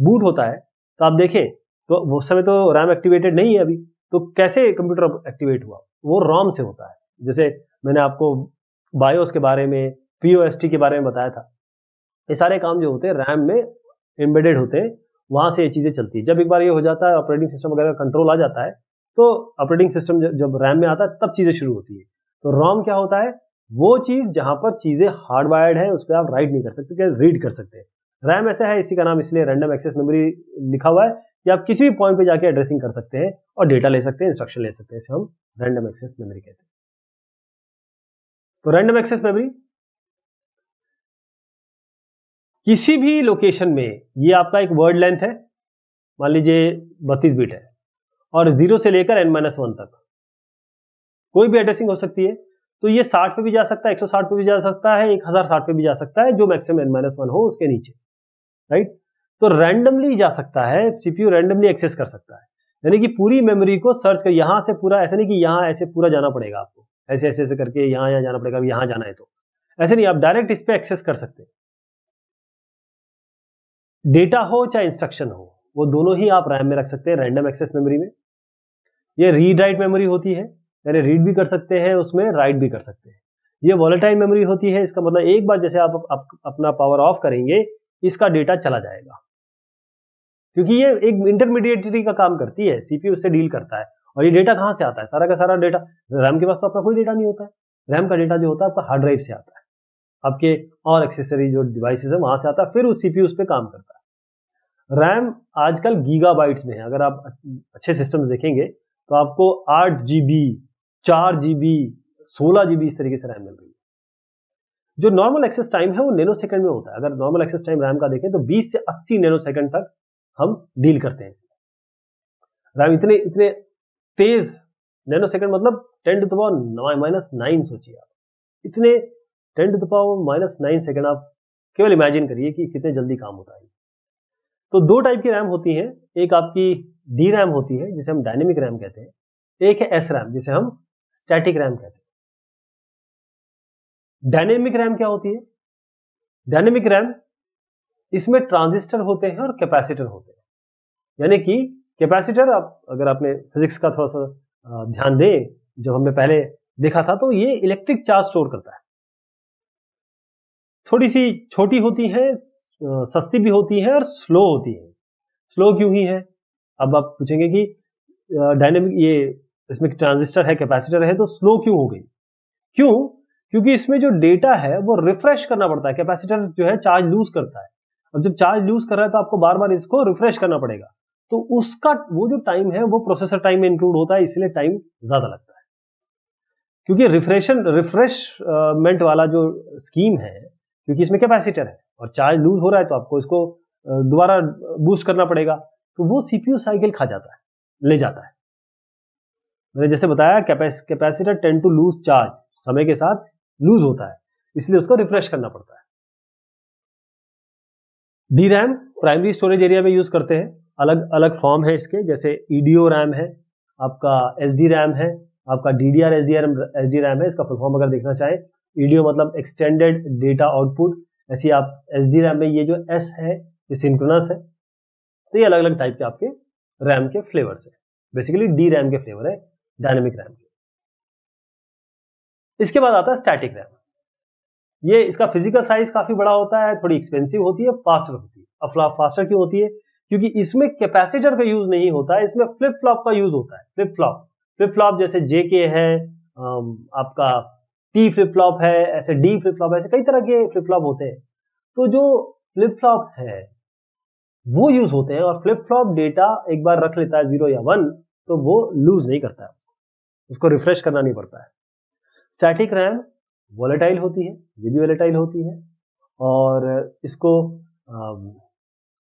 बूट होता है तो आप देखें तो उस समय तो रैम एक्टिवेटेड नहीं है अभी, तो कैसे कंप्यूटर एक्टिवेट हुआ, वो रोम से होता है। जैसे मैंने आपको बायोस के बारे में, पीओएसटी के बारे में बताया था, ये सारे काम जो होते हैं रैम में एम्बेडेड होते हैं, वहां से ये चीजें चलती है। जब एक बार ये हो जाता है, ऑपरेटिंग सिस्टम वगैरह कंट्रोल आ जाता है, तो ऑपरेटिंग सिस्टम जब रैम में आता है तब चीजें शुरू होती है। तो रोम क्या होता है, वो चीज जहां पर चीजें हार्डवायर्ड है उस पर आप राइट नहीं कर सकते, क्या रीड कर सकते हैं। रैम ऐसा है, इसी का नाम इसलिए रैंडम एक्सेस मेमोरी लिखा हुआ है कि आप किसी भी पॉइंट पे जाके एड्रेसिंग कर सकते हैं और डेटा ले सकते हैं, इंस्ट्रक्शन ले सकते हैं, इसे हम रैंडम एक्सेस मेमोरी कहते हैं। तो रैंडम एक्सेस मेमोरी किसी भी लोकेशन में, ये आपका एक वर्ड लेंथ है, मान लीजिए 32 बिट है, और 0 से लेकर n-1 तक कोई भी एड्रेसिंग हो सकती है। तो ये 60 पे भी जा सकता है, 160 पे भी जा सकता है, 1060 पे भी जा सकता है, जो मैक्सिमम n-1 हो उसके नीचे, राइट। तो रैंडमली जा सकता है, सीपीयू रैंडमली एक्सेस कर सकता है, यानी कि पूरी मेमोरी को सर्च कर, यहां से पूरा, ऐसा नहीं कि यहां ऐसे पूरा जाना पड़ेगा आपको, ऐसे ऐसे ऐसे करके यहां जाना पड़ेगा, यहां जाना है तो ऐसे नहीं, आप डायरेक्ट इस पे एक्सेस कर सकते हैं। डेटा हो चाहे इंस्ट्रक्शन हो, वो दोनों ही आप रैम में रख सकते हैं रैंडम एक्सेस मेमोरी में। ये रीड राइट मेमोरी होती है, यानी रीड भी कर सकते हैं उसमें, राइट भी कर सकते हैं। ये वॉलेटाइल मेमोरी होती है, इसका मतलब एक बार जैसे आप अपना पावर ऑफ करेंगे इसका डेटा चला जाएगा, क्योंकि ये एक इंटरमीडिएटरी का काम करती है, सीपीयू उससे डील करता है। और ये डेटा कहां से आता है, सारा का सारा डेटा रैम के पास तो आपका कोई डेटा नहीं होता है, रैम का डेटा जो होता है आपका हार्ड ड्राइव से आता है, आपके और एक्सेसरी जो डिवाइसेस है वहां से आता है, फिर उस सीपीयू उस पर काम करता है। रैम आजकल गीगाबाइट्स में है, अगर आप अच्छे सिस्टम्स देखेंगे तो आपको 8 GB, 4 GB, 16 GB इस तरीके से रैम मिल रही है। जो नॉर्मल एक्सेस टाइम है वो नैनो सेकंड में होता है। अगर नॉर्मल एक्सेस टाइम रैम का देखें तो 20 से 80 नैनो सेकंड तक हम डील करते हैं। रैम इतने तेज, नैनो सेकंड मतलब 10 to the power -9 सोचिए आप, इतने 10 to the power -9 सेकंड, आप केवल इमेजिन करिए कि कितने जल्दी काम होता है। तो 2 टाइप की रैम होती है, एक आपकी डी रैम होती है जिसे हम डायनेमिक रैम कहते हैं, एक है एस रैम जिसे हम स्टैटिक रैम कहते हैं। डायनेमिक रैम क्या होती है, डायनेमिक रैम, इसमें ट्रांजिस्टर होते हैं और कैपेसिटर होते हैं। यानी कि कैपेसिटर, आप अगर आपने फिजिक्स का थोड़ा सा ध्यान दें, जब हमने पहले देखा था, तो ये इलेक्ट्रिक चार्ज स्टोर करता है। थोड़ी सी छोटी होती है, सस्ती भी होती है और स्लो होती है। स्लो क्यों ही है, अब आप पूछेंगे कि डायनेमिक, ये इसमें ट्रांजिस्टर है, कैपेसिटर है, तो स्लो क्यों हो गई? क्यों? क्योंकि इसमें जो डेटा है वो रिफ्रेश करना पड़ता है। कैपेसिटर जो है चार्ज लूज करता है, और जब चार्ज लूज कर रहा है तो आपको बार बार इसको रिफ्रेश करना पड़ेगा, तो उसका वो जो टाइम है वो प्रोसेसर टाइम में इंक्लूड होता है, इसलिए टाइम ज्यादा लगता है। क्योंकि रिफ्रेशमेंट वाला जो स्कीम है क्योंकि इसमें कैपेसिटर है और चार्ज लूज हो रहा है तो आपको इसको दोबारा बूस्ट करना पड़ेगा, तो वो सीपीयू साइकिल खा जाता है, ले जाता है। मैंने जैसे बताया capacitor tend to lose charge, समय के साथ लूज होता है, इसलिए उसको रिफ्रेश करना पड़ता है। D RAM primary storage area में यूज करते हैं, अलग अलग फॉर्म है इसके, जैसे ईडीओ रैम है, आपका एसडी रैम है, आपका डीडीआर एसडी रैम है। इसका फुल फॉर्म अगर देखना चाहें, ईडीओ मतलब एक्सटेंडेड डेटा आउटपुट, ऐसी आप एसडी रैम में ये जो एस है ये सिंक्रोनस है। तो ये अलग अलग टाइप के आपके रैम के फ्लेवर्स है, बेसिकली डी रैम के फ्लेवर है डायनेमिक रैम के। इसके बाद आता है स्टैटिक रैम। ये इसका फिजिकल साइज काफी बड़ा होता है, थोड़ी एक्सपेंसिव होती है, फास्टर होती है। अब फास्टर क्यों होती है? क्योंकि इसमें कैपेसिटर का यूज नहीं होता है, इसमें फ्लिप फ्लॉप का यूज होता है। फ्लिप फ्लॉप जैसे जेके है, आपका टी फ्लिप फ्लॉप है, ऐसे डी फ्लिप फ्लॉप, ऐसे कई तरह के फ्लिप फ्लॉप होते हैं। तो जो फ्लिप फ्लॉप है वो यूज होते हैं, और फ्लिप फ्लॉप डेटा एक बार रख लेता है 0 या 1 तो वो लूज नहीं करता है, उसको रिफ्रेश करना नहीं पड़ता है। स्टैटिक रैम वोलेटाइल होती है, ये भी वोलेटाइल होती है, और इसको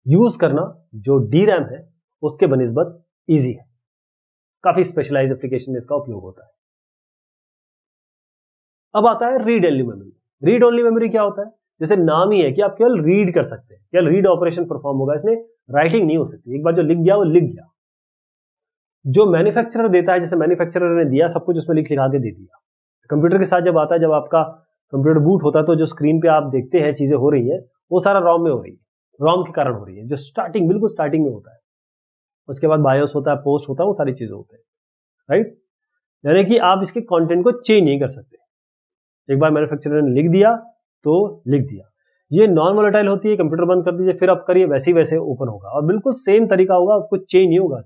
यूज करना जो डी रैम है उसके बनिस्बत इजी है, काफी स्पेशलाइज्ड एप्लीकेशन में इसका उपयोग होता है। अब आता है read only memory. Read only memory क्या होता है? जैसे नाम ही है कि आप केवल रीड कर सकते हैं, केवल रीड ऑपरेशन परफॉर्म होगा, इसमें राइटिंग नहीं हो सकती। एक बार जो लिख गया वो लिख गया। जो मैन्युफैक्चरर देता है, जैसे मैन्युफैक्चरर ने दिया सब कुछ उसमें लिखा के दे दिया। कंप्यूटर के साथ जब आता है, जब आपका कंप्यूटर बूट होता है तो जो स्क्रीन पे आप देखते हैं चीजें हो रही है वो सारा रॉम में हो रही है, रॉम के कारण हो रही है, जो बिल्कुल स्टार्टिंग में होता है। उसके बाद बायोस होता है, पोस्ट होता है, वो सारी चीजें होते हैं, राइट। यानी कि आप इसके कंटेंट को चेंज नहीं कर सकते। एक बार मैन्युफैक्चरर ने लिख दिया तो लिख दिया। ये नॉन वोलेटाइल होती है, कंप्यूटर बंद कर दीजिए फिर आप करिए, वैसे ही वैसे ओपन होगा और बिल्कुल सेम तरीका होगा, कुछ चेंज नहीं होगा।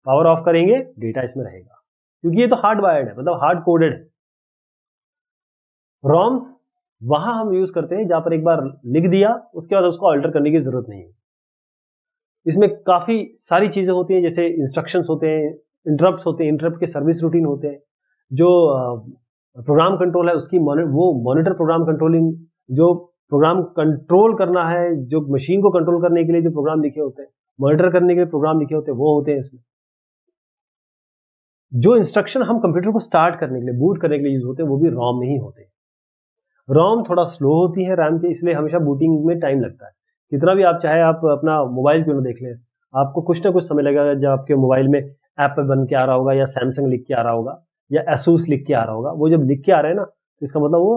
पावर ऑफ करेंगे डेटा इसमें रहेगा, क्योंकि ये तो हार्ड वायर्ड है, मतलब हार्ड कोडेड है। रॉम्स वहां हम यूज करते हैं जहां पर एक बार लिख दिया उसके बाद उसको अल्टर करने की जरूरत नहीं है। इसमें काफी सारी चीजें होती हैं, जैसे इंस्ट्रक्शंस होते हैं, इंटरप्ट्स होते हैं, इंटरप्ट के सर्विस रूटीन होते हैं, जो प्रोग्राम कंट्रोल है उसकी वो मॉनिटर प्रोग्राम कंट्रोलिंग, जो प्रोग्राम कंट्रोल करना है, जो मशीन को कंट्रोल करने के लिए जो प्रोग्राम लिखे होते हैं, मॉनिटर करने के लिए प्रोग्राम लिखे होते हैं, वो होते हैं इसमें। जो इंस्ट्रक्शन हम कंप्यूटर को स्टार्ट करने के लिए, बूट करने के लिए यूज होते हैं, वो भी रॉम में ही होते हैं। रॉम थोड़ा स्लो होती है रैम के, इसलिए हमेशा बूटिंग में टाइम लगता है। कितना भी आप चाहे आप अपना मोबाइल क्यों ना देख लें, आपको कुछ ना कुछ समय लगेगा। जब आपके मोबाइल में ऐप बन के आ रहा होगा, या सैमसंग लिख के आ रहा होगा, या एसूस लिख के आ रहा होगा, वो जब लिख के आ रहे हैं ना, तो इसका मतलब वो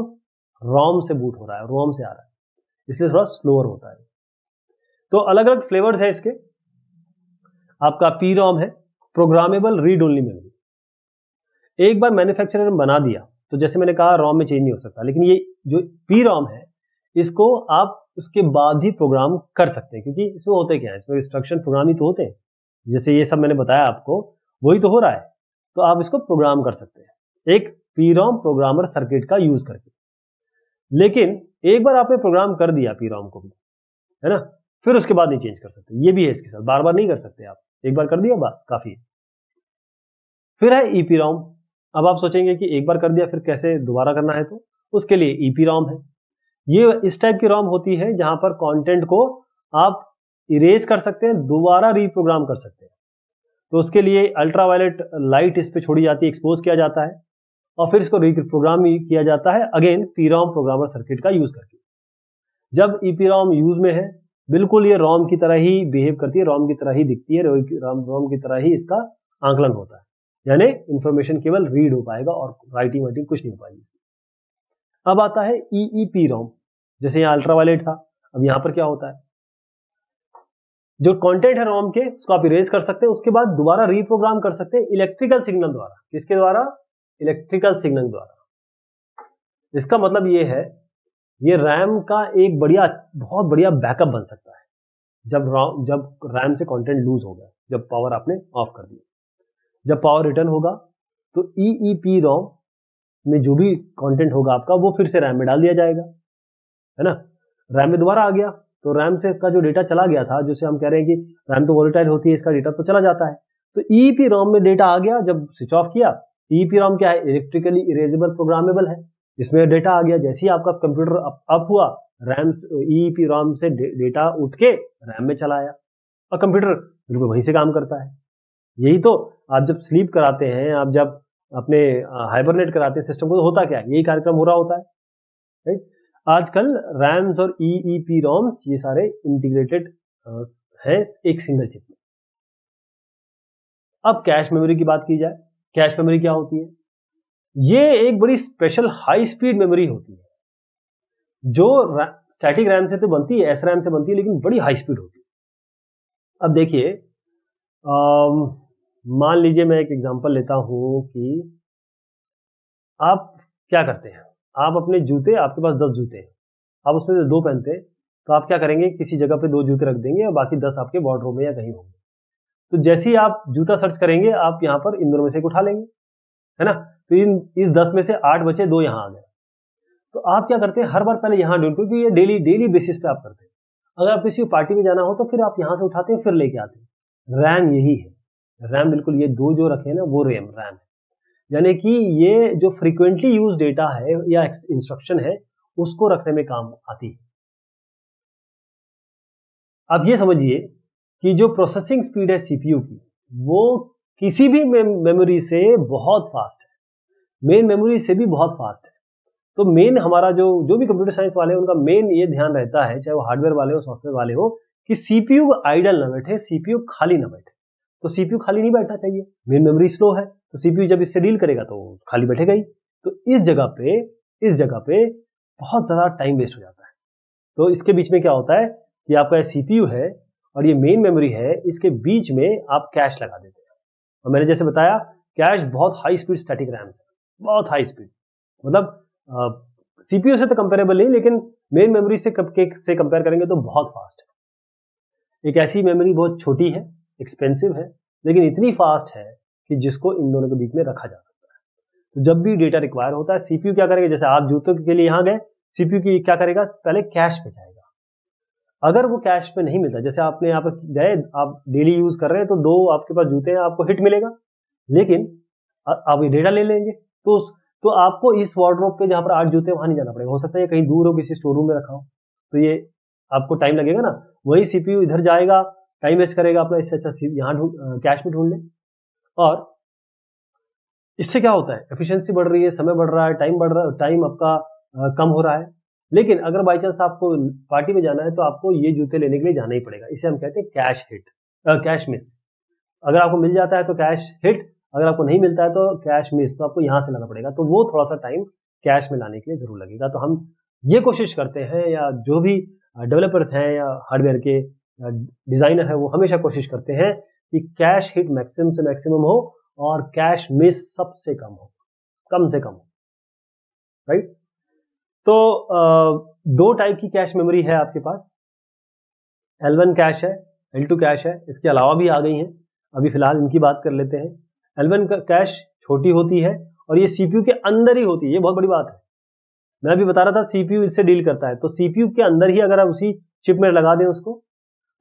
रॉम से बूट हो रहा है, रोम से आ रहा है, इसलिए थोड़ा स्लोअर होता है। तो अलग अलग फ्लेवर्स है इसके। आपका पी रॉम है, प्रोग्रामेबल रीड ओनली मेमोरी। एक बार मैन्युफैक्चरर ने बना दिया तो जैसे मैंने कहा रॉम में चेंज नहीं हो सकता, लेकिन ये जो पी रॉम है इसको आप उसके बाद ही प्रोग्राम कर सकते हैं, क्योंकि इसमें होते क्या है, इसमें इंस्ट्रक्शन प्रोग्राम ही तो होते हैं, जैसे ये सब मैंने बताया आपको वही तो हो रहा है, तो आप इसको प्रोग्राम कर सकते हैं एक पी रॉम प्रोग्रामर सर्किट का यूज करके। लेकिन एक बार आपने प्रोग्राम कर दिया पी रॉम को भी, है ना, फिर उसके बाद नहीं चेंज कर सकते। ये भी है इसके साथ, बार बार नहीं कर सकते आप, एक बार कर दिया बस काफी है। फिर है ईपी रॉम। अब आप सोचेंगे कि एक बार कर दिया फिर कैसे दोबारा करना है, तो उसके लिए ईपी रॉम है। ये इस टाइप की रॉम होती है जहां पर कंटेंट को आप इरेज कर सकते हैं, दोबारा रीप्रोग्राम कर सकते हैं। तो उसके लिए अल्ट्रावायलेट लाइट इस पे छोड़ी जाती है, एक्सपोज किया जाता है, और फिर इसको रीप्रोग्राम किया जाता है again P ROM programmer circuit का यूज करके। जब ईपी रॉम यूज में है, बिल्कुल ये रॉम की तरह ही बिहेव करती है, रॉम की तरह ही दिखती है, रॉम की तरह ही इसका आंकलन होता है, यानी इंफॉर्मेशन केवल रीड हो पाएगा और राइटिंग वाइटिंग कुछ नहीं हो पाएगी। अब आता है ईईपी रॉम। जैसे यहाँ अल्ट्रावायलेट था, अब यहां पर क्या होता है, जो कंटेंट है रॉम के उसको आप इरेज कर सकते हैं, उसके बाद दोबारा रीप्रोग्राम कर सकते हैं इलेक्ट्रिकल सिग्नल द्वारा। किसके द्वारा? इलेक्ट्रिकल सिग्नल द्वारा। इसका मतलब ये है, ये रैम का एक बहुत बढ़िया बैकअप बन सकता है जब रैम से कंटेंट लूज हो गया, जब पावर आपने ऑफ कर दिया। जब पावर रिटर्न होगा तो ईईपी रॉम में जो भी कंटेंट होगा आपका वो फिर से रैम में डाल दिया जाएगा, है ना। रैम में दोबारा आ गया तो रैम से का जो डेटा चला गया था, जिसे हम कह रहे हैं कि रैम तो वोलेटाइल होती है, इसका डेटा तो चला जाता है, तो ईईपी रॉम में डेटा आ गया। जब स्विच ऑफ किया, ईईपी रॉम क्या है? इलेक्ट्रिकली इरेजेबल प्रोग्रामेबल है, इसमें डेटा आ गया, जैसे ही आपका कंप्यूटर अप हुआ, रैम ईईपी रॉम से डेटा उठ के रैम में चला आया और कंप्यूटर बिल्कुल वहीं से काम करता है। यही तो आप जब स्लीप कराते हैं, आप जब अपने हाइबरनेट कराते हैं सिस्टम को, तो होता क्या है, यही कार्यक्रम हो रहा होता है, राइट। आजकल रैम्स और ईईपी रॉम्स ये सारे इंटीग्रेटेड है एक सिंगल चिप में। अब कैश मेमोरी की बात की जाए, कैश मेमोरी क्या होती है? ये एक बड़ी स्पेशल हाई स्पीड मेमोरी होती है जो स्टैटिक रैम से तो बनती है, एसरैम से बनती है, लेकिन बड़ी हाई स्पीड होती है। अब देखिए, मान लीजिए मैं एक एग्जांपल लेता हूं कि आप क्या करते हैं, आप अपने जूते, आपके पास 10 जूते हैं, आप उसमें से 2 पहनते हैं, तो आप क्या करेंगे, किसी जगह पे 2 जूते रख देंगे और बाकी 10 आपके वार्डरोब में या कहीं होंगे। तो जैसे ही आप जूता सर्च करेंगे, आप यहाँ पर इन दोनों में से एक उठा लेंगे, है ना। तो इस 10 में से 8 बचे, 2 यहाँ आ गए। तो आप क्या करते हैं, हर बार पहले यहाँ ढूंढते, क्योंकि ये डेली बेसिस पे आप करते हैं। अगर आप किसी पार्टी में जाना हो तो फिर आप यहाँ से उठाते हैं, फिर लेके आते हैं। रैम यही है, रैम बिल्कुल ये 2 जो रखे हैं ना, वो रैम है, यानी कि ये जो फ्रीक्वेंटली यूज डेटा है या इंस्ट्रक्शन है, उसको रखने में काम आती है। आप ये समझिए कि जो प्रोसेसिंग स्पीड है सीपीयू की, वो किसी भी मेमोरी से बहुत फास्ट है, मेन मेमोरी से भी बहुत फास्ट है। तो मेन हमारा जो भी कंप्यूटर साइंस वाले हैं, उनका मेन ये ध्यान रहता है, चाहे वो हार्डवेयर वाले हो, सॉफ्टवेयर वाले हो, कि सीपीयू आइडल ना बैठे, सीपीयू खाली ना बैठे। तो सीपीयू खाली नहीं बैठना चाहिए, मेन मेमोरी स्लो है, तो सीपीयू जब इससे डील करेगा तो खाली बैठेगा ही। तो इस जगह पे बहुत ज्यादा टाइम वेस्ट हो जाता है। तो इसके बीच में क्या होता है कि आपका सीपीयू है और ये मेन मेमोरी है, इसके बीच में आप कैश लगा देते हैं। और मैंने जैसे बताया, कैश बहुत हाई स्पीड स्टैटिक रैम है, बहुत हाई स्पीड, मतलब सीपीयू से तो कंपेरेबल नहीं, लेकिन मेन मेमोरी से कंपेयर करेंगे तो बहुत फास्ट है। एक ऐसी मेमोरी बहुत छोटी है, एक्सपेंसिव है, लेकिन इतनी फास्ट है कि जिसको इन दोनों के बीच में रखा जा सकता है। तो जब भी डेटा रिक्वायर होता है, सीपीयू क्या करेगा, जैसे आप जूतों के लिए यहां गए, सीपीयू की क्या करेगा, पहले कैश पे जाएगा। अगर वो कैश पे नहीं मिलता, जैसे आपने यहाँ पर गए, आप डेली यूज कर रहे हैं, तो 2 आपके पास जूते हैं, आपको हिट मिलेगा, लेकिन आप ये डेटा ले लेंगे, तो आपको इस वार्डरोब पे जहां पर 8 जूते, वहां नहीं जाना पड़ेगा। हो सकता है कहीं दूर हो, किसी स्टोर रूम में रखा हो, तो ये आपको टाइम लगेगा ना। वही सीपीयू इधर जाएगा, टाइम वेस्ट करेगा अपना, इससे अच्छा यहाँ कैश में ढूंढ ले। और इससे क्या होता है, एफिशिएंसी बढ़ रही है, समय बढ़ रहा है, टाइम आपका कम हो रहा है। लेकिन अगर बाई चांस आपको पार्टी में जाना है, तो आपको ये जूते लेने के लिए जाना ही पड़ेगा। इसे हम कहते हैं कैश हिट, कैश मिस। अगर आपको मिल जाता है तो कैश हिट, अगर आपको नहीं मिलता है तो कैश मिस, तो आपको यहां से लाना पड़ेगा। तो वो थोड़ा सा टाइम कैश में लाने के लिए जरूर लगेगा। तो हम ये कोशिश करते हैं, या जो भी डेवलपर्स हैं या हार्डवेयर के डिजाइनर है, वो हमेशा कोशिश करते हैं कि कैश हिट मैक्सिमम से मैक्सिमम हो और कैश मिस सबसे कम हो, कम से कम हो, राइट। तो 2 टाइप की कैश मेमोरी है आपके पास, L1 कैश है, L2 कैश है, इसके अलावा भी आ गई हैं, अभी फिलहाल इनकी बात कर लेते हैं। L1 कैश छोटी होती है और ये सीपीयू के अंदर ही होती है, ये बहुत बड़ी बात है। मैं अभी बता रहा था सीपीयू इससे डील करता है, तो सीपीयू के अंदर ही अगर आप उसी चिप में लगा दें उसको,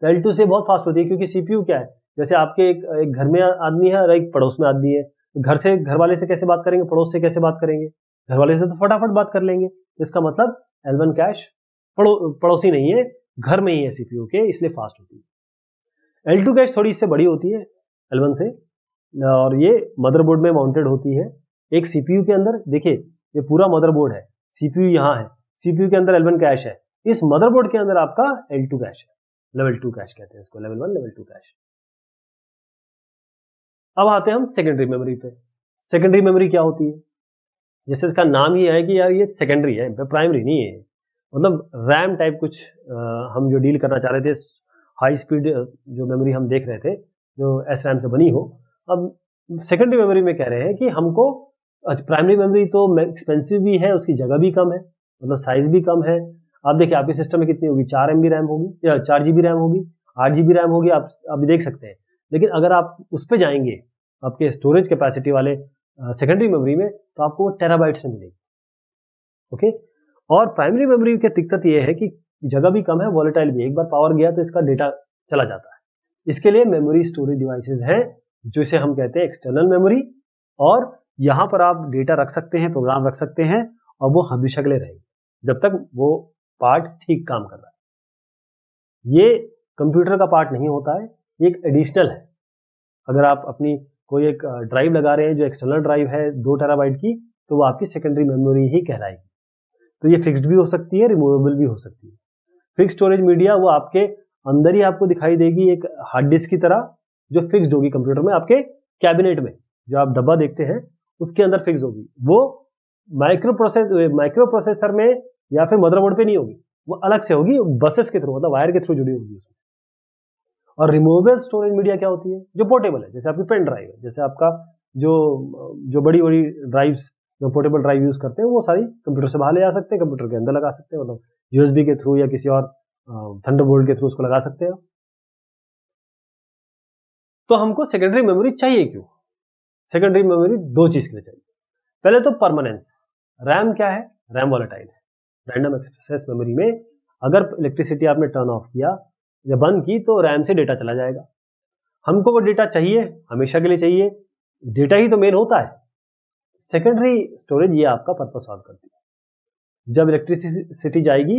तो L2 से बहुत फास्ट होती है, क्योंकि सीपीयू क्या है, जैसे आपके एक घर में आदमी है और एक पड़ोस में आदमी है, घर वाले से कैसे बात करेंगे, पड़ोस से कैसे बात करेंगे, घर वाले से तो फटाफट बात कर लेंगे। इसका मतलब L1 कैश पड़ोसी नहीं है, घर में ही है सीपीयू के, इसलिए फास्ट होती है। L2 कैश थोड़ी इससे बड़ी होती है L1 से, और ये मदरबोर्ड में माउंटेड होती है एक सीपीयू के अंदर। देखिए, ये पूरा मदरबोर्ड है, सीपीयू यहाँ है, सीपीयू के अंदर L1 कैश है, इस मदरबोर्ड के अंदर आपका L2 कैश है, लेवल 2 कैश कहते हैं इसको, लेवल 1 लेवल 2 कैश। अब आते हैं हम सेकेंडरी मेमोरी पे। सेकेंडरी मेमोरी क्या होती है, जैसे इसका नाम ही है कि यार ये सेकेंडरी है, प्राइमरी नहीं है, मतलब रैम टाइप कुछ हम जो डील करना चाह रहे थे, हाई स्पीड जो मेमोरी हम देख रहे थे, जो एसरैम से बनी हो। अब सेकेंडरी मेमोरी में कह रहे हैं कि हमको, प्राइमरी मेमोरी तो एक्सपेंसिव भी है, उसकी जगह भी कम है, मतलब साइज भी कम है। आप देखिए, आपके सिस्टम में कितनी होगी, 4 MB रैम होगी या 4 GB रैम होगी, 8 GB रैम होगी, आप अभी देख सकते हैं। लेकिन अगर आप उस पर जाएंगे, आपके स्टोरेज कैपेसिटी वाले सेकेंडरी मेमोरी में, तो आपको वो टेराबाइट्स में मिलेगी, ओके। और प्राइमरी मेमोरी की दिक्कत ये है कि जगह भी कम है, वॉलेटाइल भी, एक बार पावर गया तो इसका डेटा चला जाता है। इसके लिए मेमोरी स्टोरेज डिवाइसेस हैं, जिसे हम कहते हैं एक्सटर्नल मेमोरी, और यहां पर आप डेटा रख सकते हैं, प्रोग्राम रख सकते हैं, और वो हमेशा के लिए रहेगी जब तक वो पार्ट ठीक काम कर रहा है। ये कंप्यूटर का पार्ट नहीं होता है, ये एक एडिशनल है। अगर आप अपनी कोई एक ड्राइव लगा रहे हैं जो एक्सटर्नल ड्राइव है 2 टेराबाइट की, तो वो आपकी सेकेंडरी मेमोरी ही कहलाएगी। तो ये फिक्स्ड भी हो सकती है, रिमूवेबल भी हो सकती है। फिक्स्ड स्टोरेज मीडिया वो आपके अंदर ही आपको दिखाई देगी, एक हार्ड डिस्क की तरह जो फिक्स्ड होगी कंप्यूटर में, आपके कैबिनेट में जो आप डब्बा देखते हैं उसके अंदर फिक्स होगी। वो माइक्रो प्रोसेसर में या फिर मदरबोर्ड पे नहीं होगी, वो अलग से होगी, बसेस के थ्रू, मतलब वायर के थ्रू जुड़ी होगी उसमें। और रिमूवेबल स्टोरेज मीडिया क्या होती है? जो पोर्टेबल है, जैसे आपकी पेन ड्राइव है, जैसे आपका जो बड़ी बड़ी ड्राइव्स जो पोर्टेबल ड्राइव यूज करते हैं वो सारी कंप्यूटर से बाहर ले जा सकते हैं, कंप्यूटर के अंदर लगा सकते हैं, मतलब यूएसबी के थ्रू या किसी और थंडरबोल्ट के थ्रू उसको लगा सकते हैं। तो हमको सेकेंडरी मेमोरी चाहिए क्यों? सेकेंडरी मेमोरी 2 चीज के लिए चाहिए। पहले तो परमानेंस। रैम क्या है? रैम वॉलेटाइल है। रैंडम एक्सेस मेमोरी में अगर इलेक्ट्रिसिटी आपने टर्न ऑफ किया या बंद की तो रैम से डेटा चला जाएगा। हमको वो डेटा चाहिए, हमेशा के लिए चाहिए, डेटा ही तो मेन होता है। सेकेंडरी स्टोरेज ये आपका पर्पस सॉल्व करती है। जब इलेक्ट्रिसिटी जाएगी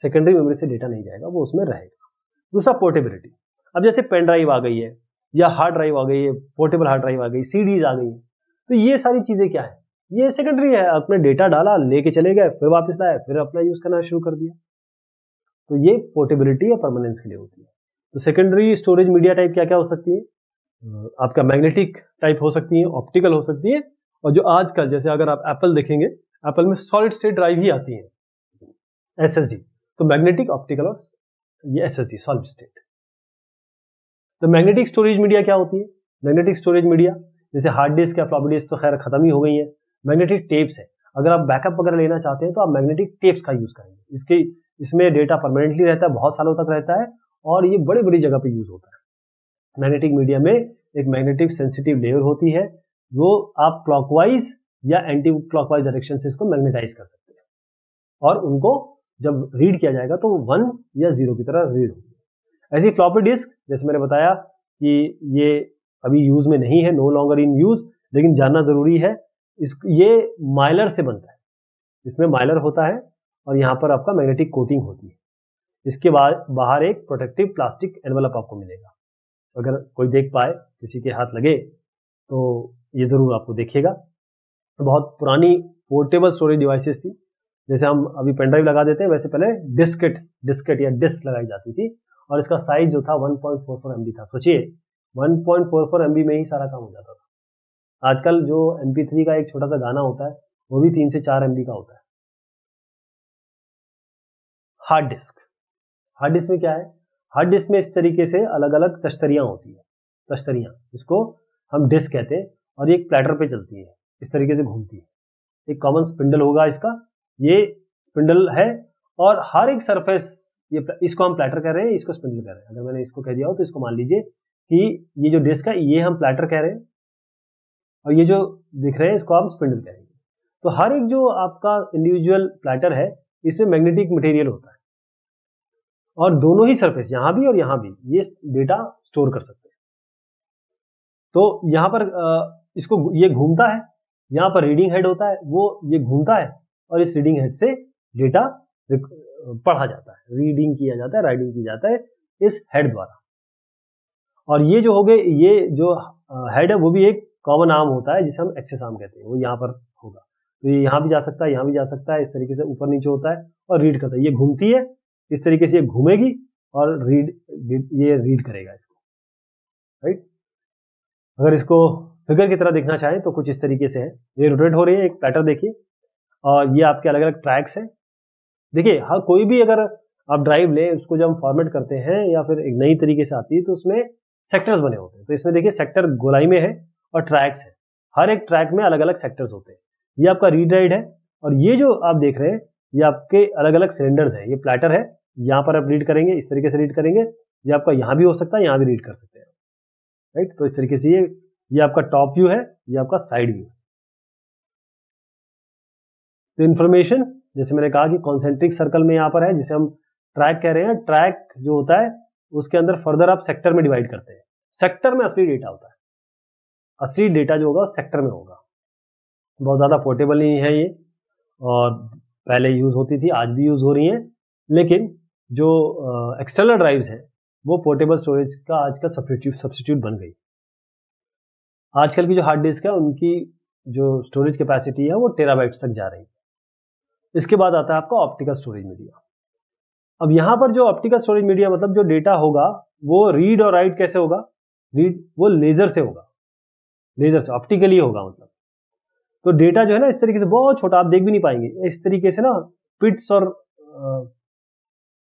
सेकेंडरी मेमोरी से डेटा नहीं जाएगा, वो उसमें रहेगा। दूसरा पोर्टेबिलिटी। अब जैसे पेन ड्राइव आ गई है या हार्ड ड्राइव आ गई है, पोर्टेबल हार्ड ड्राइव आ गई, सीडीज आ गई है, तो ये सारी चीजें क्या है? ये सेकेंडरी है। आपने डेटा डाला, लेके चले गए, फिर वापस लाए, फिर अपना यूज करना शुरू कर दिया। तो ये पोर्टेबिलिटी या परमानेंस के लिए होती है। तो सेकेंडरी स्टोरेज मीडिया टाइप क्या क्या हो सकती है? आपका मैग्नेटिक टाइप हो सकती है, ऑप्टिकल हो सकती है, और जो आजकल जैसे अगर आप एप्पल देखेंगे, एप्पल में सॉलिड स्टेट ड्राइव ही आती है, एसएसडी। तो मैग्नेटिक, ऑप्टिकल और ये एसएसडी सॉलिड स्टेट। तो मैग्नेटिक स्टोरेज मीडिया क्या होती है? मैग्नेटिक स्टोरेज मीडिया जैसे हार्ड डिस्क या फ्लॉपी डिस्क तो खैर खत्म ही हो गई है। मैग्नेटिक टेप्स है। अगर आप बैकअप वगैरह लेना चाहते हैं तो आप मैग्नेटिक टेप्स का यूज करेंगे। इसमें डेटा परमानेंटली रहता है, बहुत सालों तक रहता है, और ये बड़ी बड़ी जगह पे यूज होता है। मैग्नेटिक मीडिया में एक मैग्नेटिक सेंसिटिव लेयर होती है, वो आप क्लॉकवाइज या एंटी क्लॉकवाइज डायरेक्शन से इसको मैग्नेटाइज कर सकते हैं, और उनको जब रीड किया जाएगा तो 1 या 0 की तरह रीड होगी। ऐसी फ्लॉपी डिस्क जैसे मैंने बताया कि ये अभी यूज में नहीं है, नो लॉन्गर इन यूज, लेकिन जानना जरूरी है। ये माइलर से बनता है, इसमें माइलर होता है और यहाँ पर आपका मैग्नेटिक कोटिंग होती है। इसके बाद बाहर एक प्रोटेक्टिव प्लास्टिक एनवलप आपको मिलेगा। अगर कोई देख पाए, किसी के हाथ लगे तो ये जरूर आपको देखिएगा। तो बहुत पुरानी पोर्टेबल स्टोरेज डिवाइसेस थी, जैसे हम अभी पेन ड्राइव लगा देते हैं, वैसे पहले डिस्केट या डिस्क लगाई जाती थी, और इसका साइज जो था 1.44 MB था। सोचिए 1.44 MB में ही सारा काम हो जाता था। आजकल जो MP3 का एक छोटा सा गाना होता है वो भी 3 से 4 MB का होता है। हार्ड डिस्क में क्या है? हार्ड डिस्क में इस तरीके से अलग अलग तश्तरियां होती है, तश्तरियां, इसको हम डिस्क कहते हैं, और ये एक प्लेटर पे चलती है, इस तरीके से घूमती है। एक कॉमन स्पिंडल होगा इसका, ये स्पिंडल है, और हर एक सरफेस, इसको हम प्लेटर कह रहे हैं, इसको स्पिंडल कह रहे हैं। अगर मैंने इसको कह दिया हो तो इसको मान लीजिए कि ये जो डिस्क है ये हम प्लेटर कह रहे हैं, और ये जो दिख रहे हैं इसको हम स्पिंडल कहेंगे। तो हर एक जो आपका इंडिविजुअल प्लेटर है इसमें मैग्नेटिक मटेरियल होता है, और दोनों ही सरफेस, यहां भी और यहां भी, ये डेटा स्टोर कर सकते हैं। तो यहां पर इसको ये घूमता है, यहां पर रीडिंग हेड होता है, वो ये घूमता है, और इस रीडिंग हेड से डेटा पढ़ा जाता है, रीडिंग किया जाता है, राइटिंग की जाता है इस हेड द्वारा। और ये जो हो गए, ये जो हेड है वो भी एक कॉमन आर्म होता है जिसे हम एक्सेस आर्म कहते हैं, वो यहाँ पर होगा। तो ये यहाँ भी जा सकता है, यहाँ भी जा सकता है, इस तरीके से ऊपर नीचे होता है और रीड करता है। ये घूमती है, इस तरीके से ये घूमेगी और ये रीड करेगा इसको, राइट। अगर इसको फिगर की तरह देखना चाहें तो कुछ इस तरीके से है, ये रोटेट हो रही है, एक पैटर्न देखिए, और ये आपके अलग अलग ट्रैक्स हैं। देखिए हर कोई भी अगर आप ड्राइव लें, उसको जब हम फॉर्मेट करते हैं या फिर एक नई तरीके से आती है तो उसमें सेक्टर्स बने होते हैं। तो इसमें देखिए सेक्टर गोलाई में है और ट्रैक्स है, हर एक ट्रैक में अलग अलग सेक्टर्स होते हैं। ये आपका रीड राइट है, और ये जो आप देख रहे हैं ये आपके अलग अलग सिलेंडर्स हैं। ये प्लेटर है, यहाँ पर आप रीड करेंगे, इस तरीके से रीड करेंगे, ये आपका यहाँ भी हो सकता है, यहाँ भी रीड कर सकते हैं, राइट। तो इस तरीके से ये आपका टॉप व्यू है, ये आपका साइड व्यू है। तो इन्फॉर्मेशन जैसे मैंने कहा कि कॉन्सेंट्रिक सर्कल में यहाँ पर है, जिसे हम ट्रैक कह रहे हैं। ट्रैक जो होता है उसके अंदर फर्दर आप सेक्टर में डिवाइड करते हैं, सेक्टर में असली डेटा होता है, असली डेटा जो होगा सेक्टर में होगा, बहुत ज्यादा पोर्टेबल नहीं है ये। और पहले यूज होती थी, आज भी यूज हो रही हैं, लेकिन जो एक्सटर्नल ड्राइव्स हैं वो पोर्टेबल स्टोरेज का आजकल सब्स्टिट्यूट बन गई। आजकल की जो हार्ड डिस्क है उनकी जो स्टोरेज कैपेसिटी है वो टेराबाइट्स तक जा रही है। इसके बाद आता है आपका ऑप्टिकल स्टोरेज मीडिया। अब यहां पर जो ऑप्टिकल स्टोरेज मीडिया मतलब जो डेटा होगा वो रीड और राइट कैसे होगा? रीड वो लेजर से होगा, लेजर से ऑप्टिकली होगा मतलब। तो डेटा जो है ना इस तरीके से बहुत छोटा, आप देख भी नहीं पाएंगे, इस तरीके से ना पिट्स और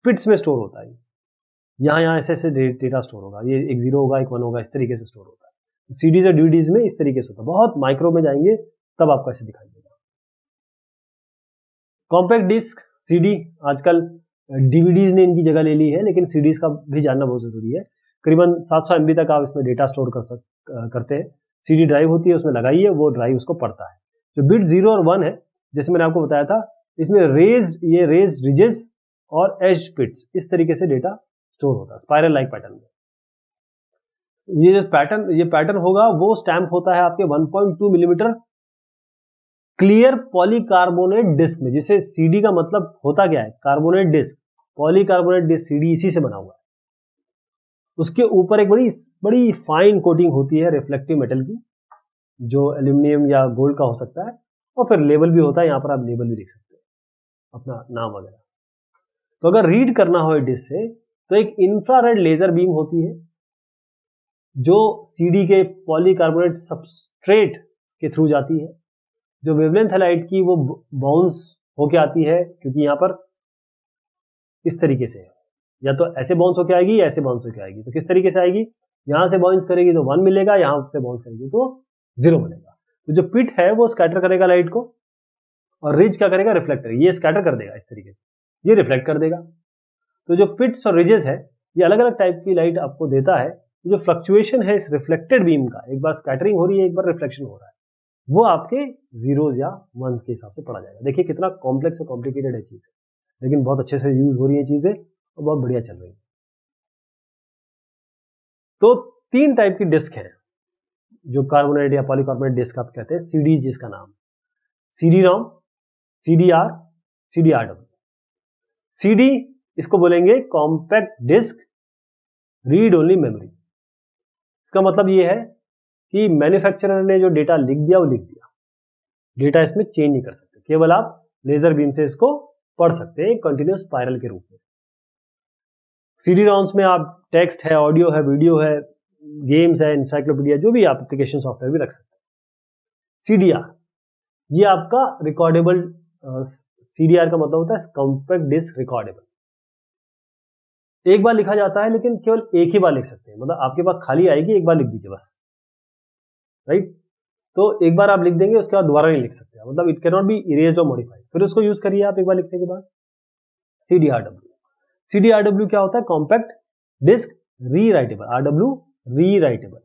पिट्स में स्टोर होता है। यहाँ ऐसे ऐसे डेटा स्टोर होगा, ये एक 0 होगा, एक 1 होगा, इस तरीके से स्टोर होता है। सीडीज और डीवीडीज में इस तरीके से होता है, बहुत माइक्रो में जाएंगे तब आपको ऐसे दिखाई देगा। कॉम्पैक्ट डिस्क, सीडी, आजकल डीवीडीज ने इनकी जगह ले ली है, लेकिन सीडीज का भी जानना बहुत जरूरी है। करीबन 700 MB तक आप इसमें डेटा स्टोर करते हैं। सीडी ड्राइव होती है, उसमें लगाइए, वो ड्राइव उसको पढ़ता है। जो बिट 0 और 1 है, जैसे मैंने आपको बताया था, इसमें रेज रिजेस और एज पिट्स इस तरीके से डेटा स्टोर होता है स्पाइरल लाइक पैटर्न में। ये जो पैटर्न होगा वो स्टैंप होता है आपके 1.2 मिलीमीटर क्लियर पॉलीकार्बोनेट डिस्क में, जिसे सीडी का मतलब होता क्या है? Carbonate disc, polycarbonate disc, CD इसी से बना हुआ है। उसके ऊपर एक बड़ी फाइन कोटिंग होती है रिफ्लेक्टिव मेटल की, जो एल्यूमिनियम या गोल्ड का हो सकता है, और फिर लेबल भी होता है, यहां पर आप लेबल भी देख सकते हैं, अपना नाम वगैरह। तो अगर रीड करना हो डिस्क से तो एक इंफ्रारेड लेजर बीम होती है जो सीडी के पॉलीकार्बोनेट सबस्ट्रेट के थ्रू जाती है। जो वेवलेंथ है लाइट की वो बाउंस होके आती है, क्योंकि यहां पर इस तरीके से या तो ऐसे बाउंस होके आएगी या ऐसे बाउंस होके आएगी। तो किस तरीके से आएगी? यहां से बाउंस करेगी तो 1 मिलेगा, यहां से बाउंस करेगी तो 0 मिलेगा। तो जो पिट है वो स्कैटर करेगा लाइट को, और रिज क्या करेगा? रिफ्लेक्ट करेगा। ये स्कैटर कर देगा इस तरीके से, ये रिफ्लेक्ट कर देगा। तो जो पिट्स और रिजेस है ये अलग अलग टाइप की लाइट आपको देता है। जो फ्लक्चुएशन है इस रिफ्लेक्टेड बीम का, एक बार स्कैटरिंग हो रही है, एक बार रिफ्लेक्शन हो रहा है, वो आपके जीरोज या वंस के हिसाब से पढ़ा जाएगा। देखिए कितना कॉम्प्लेक्स और कॉम्प्लिकेटेड है चीज, लेकिन बहुत अच्छे से यूज हो रही है चीजें और बहुत बढ़िया चल रही है। तो 3 टाइप की डिस्क है जो कार्बोनेट या पॉलीकार्बोनेट डिस्क आप कहते हैं, सीडी जिसका नाम, CD ROM, CD R, CD RW. CD इसको बोलेंगे compact disc read only memory. इसका मतलब ये है कि मैन्युफैक्चरर ने जो डेटा लिख दिया वो लिख दिया, डेटा इसमें चेंज नहीं कर सकते, केवल आप लेजर बीम से इसको पढ़ सकते हैं कंटिन्यूस स्पाइरल के रूप में। सीडी रोम्स में आप टेक्स्ट है, ऑडियो है, वीडियो है, गेम्स है, इंसाइक्लोपीडिया, जो भी आप एप्लीकेशन सॉफ्टवेयर भी रख सकते हैं। सीडीआर ये आपका रिकॉर्डेबल, सीडीआर का मतलब होता है कॉम्पैक्ट डिस्क रिकॉर्डेबल। एक बार लिखा जाता है लेकिन केवल एक ही बार लिख सकते हैं, मतलब आपके पास खाली आएगी, एक बार लिख दीजिए बस, राइट। तो एक बार आप लिख देंगे, उसके बाद दोबारा नहीं लिख सकते, मतलब it can not be erased और मॉडिफाइड। फिर उसको यूज करिए आप एक बार लिखने के बाद। सीडीआरडब्ल्यू, सीडीआरडब्ल्यू क्या होता है? Compact disc rewritable, RW rewritable.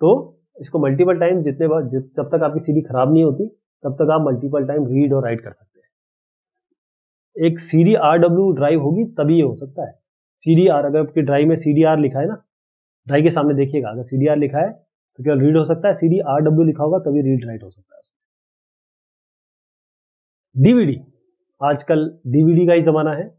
तो इसको मल्टीपल टाइम जितने बार, जब तक आपकी सीडी खराब नहीं होती तब तक आप मल्टीपल टाइम रीड और राइट कर सकते हैं। एक सीडीआरडब्ल्यू ड्राइव होगी तभी ये हो सकता है। सीडीआर, अगर आपकी ड्राइव में सीडीआर लिखा है ना, ड्राइव के सामने देखिएगा, अगर सीडीआर लिखा है तो केवल रीड हो सकता है, सीडीआरडब्ल्यू लिखा होगा तभी रीड राइट हो सकता है। डीवीडी, आजकल डीवीडी का ही जमाना है।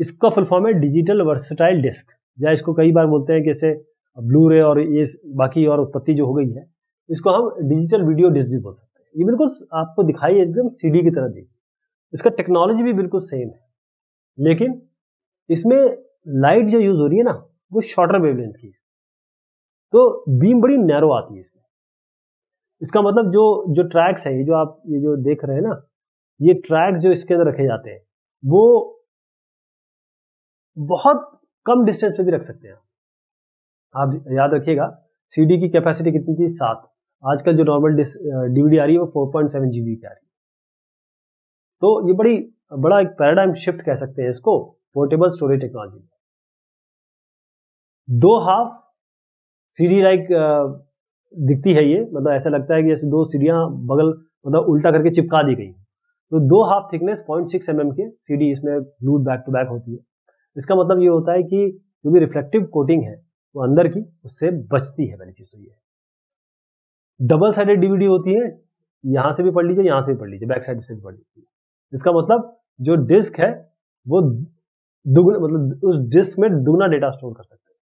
इसका फुल फॉर्म है डिजिटल वर्सेटाइल डिस्क, या इसको कई बार बोलते हैं जैसे ब्लू रे और ये बाकी और उत्पत्ति जो हो गई है, इसको हम डिजिटल वीडियो डिस्क भी बोल सकते हैं। ये बिल्कुल आपको दिखाई एकदम सीडी की तरह देखिए, इसका टेक्नोलॉजी भी बिल्कुल सेम है, लेकिन इसमें लाइट जो यूज हो रही है ना वो शॉर्टर वेवलेंथ की है, तो बीम बड़ी नैरो आती है इसमें। इसका मतलब जो ट्रैक्स है, ये जो आप ये जो देख रहे हैं ना, ये ट्रैक्स जो इसके अंदर रखे जाते हैं वो बहुत कम डिस्टेंस पे भी रख सकते हैं। आप याद रखिएगा सीडी की कैपेसिटी कितनी थी? 7। आजकल जो नॉर्मल डीवीडी आ रही है वो 4.7 GB की आ रही है। तो ये बड़ा एक पैराडाइम शिफ्ट कह सकते हैं इसको पोर्टेबल स्टोरेज टेक्नोलॉजी में। 2 हाफ सीडी लाइक दिखती है ये, मतलब ऐसा लगता है कि जैसे 2 सीढ़ियां बगल, मतलब उल्टा करके चिपका दी गई। तो 2 हाफ थिकनेस 0.6 mm के सीडी इसमें ग्लूड बैक टू बैक होती है। इसका मतलब ये होता है कि जो भी रिफ्लेक्टिव कोटिंग है वो अंदर की उससे बचती है। पहली चीज तो ये डबल साइडेड डीवीडी होती है, यहां से भी पढ़ लीजिए, यहां से भी पढ़ लीजिए, बैक साइड से भी पढ़ लीजिए। इसका मतलब जो डिस्क है वो दुगना, मतलब उस डिस्क में दुगना डेटा स्टोर कर सकते हैं।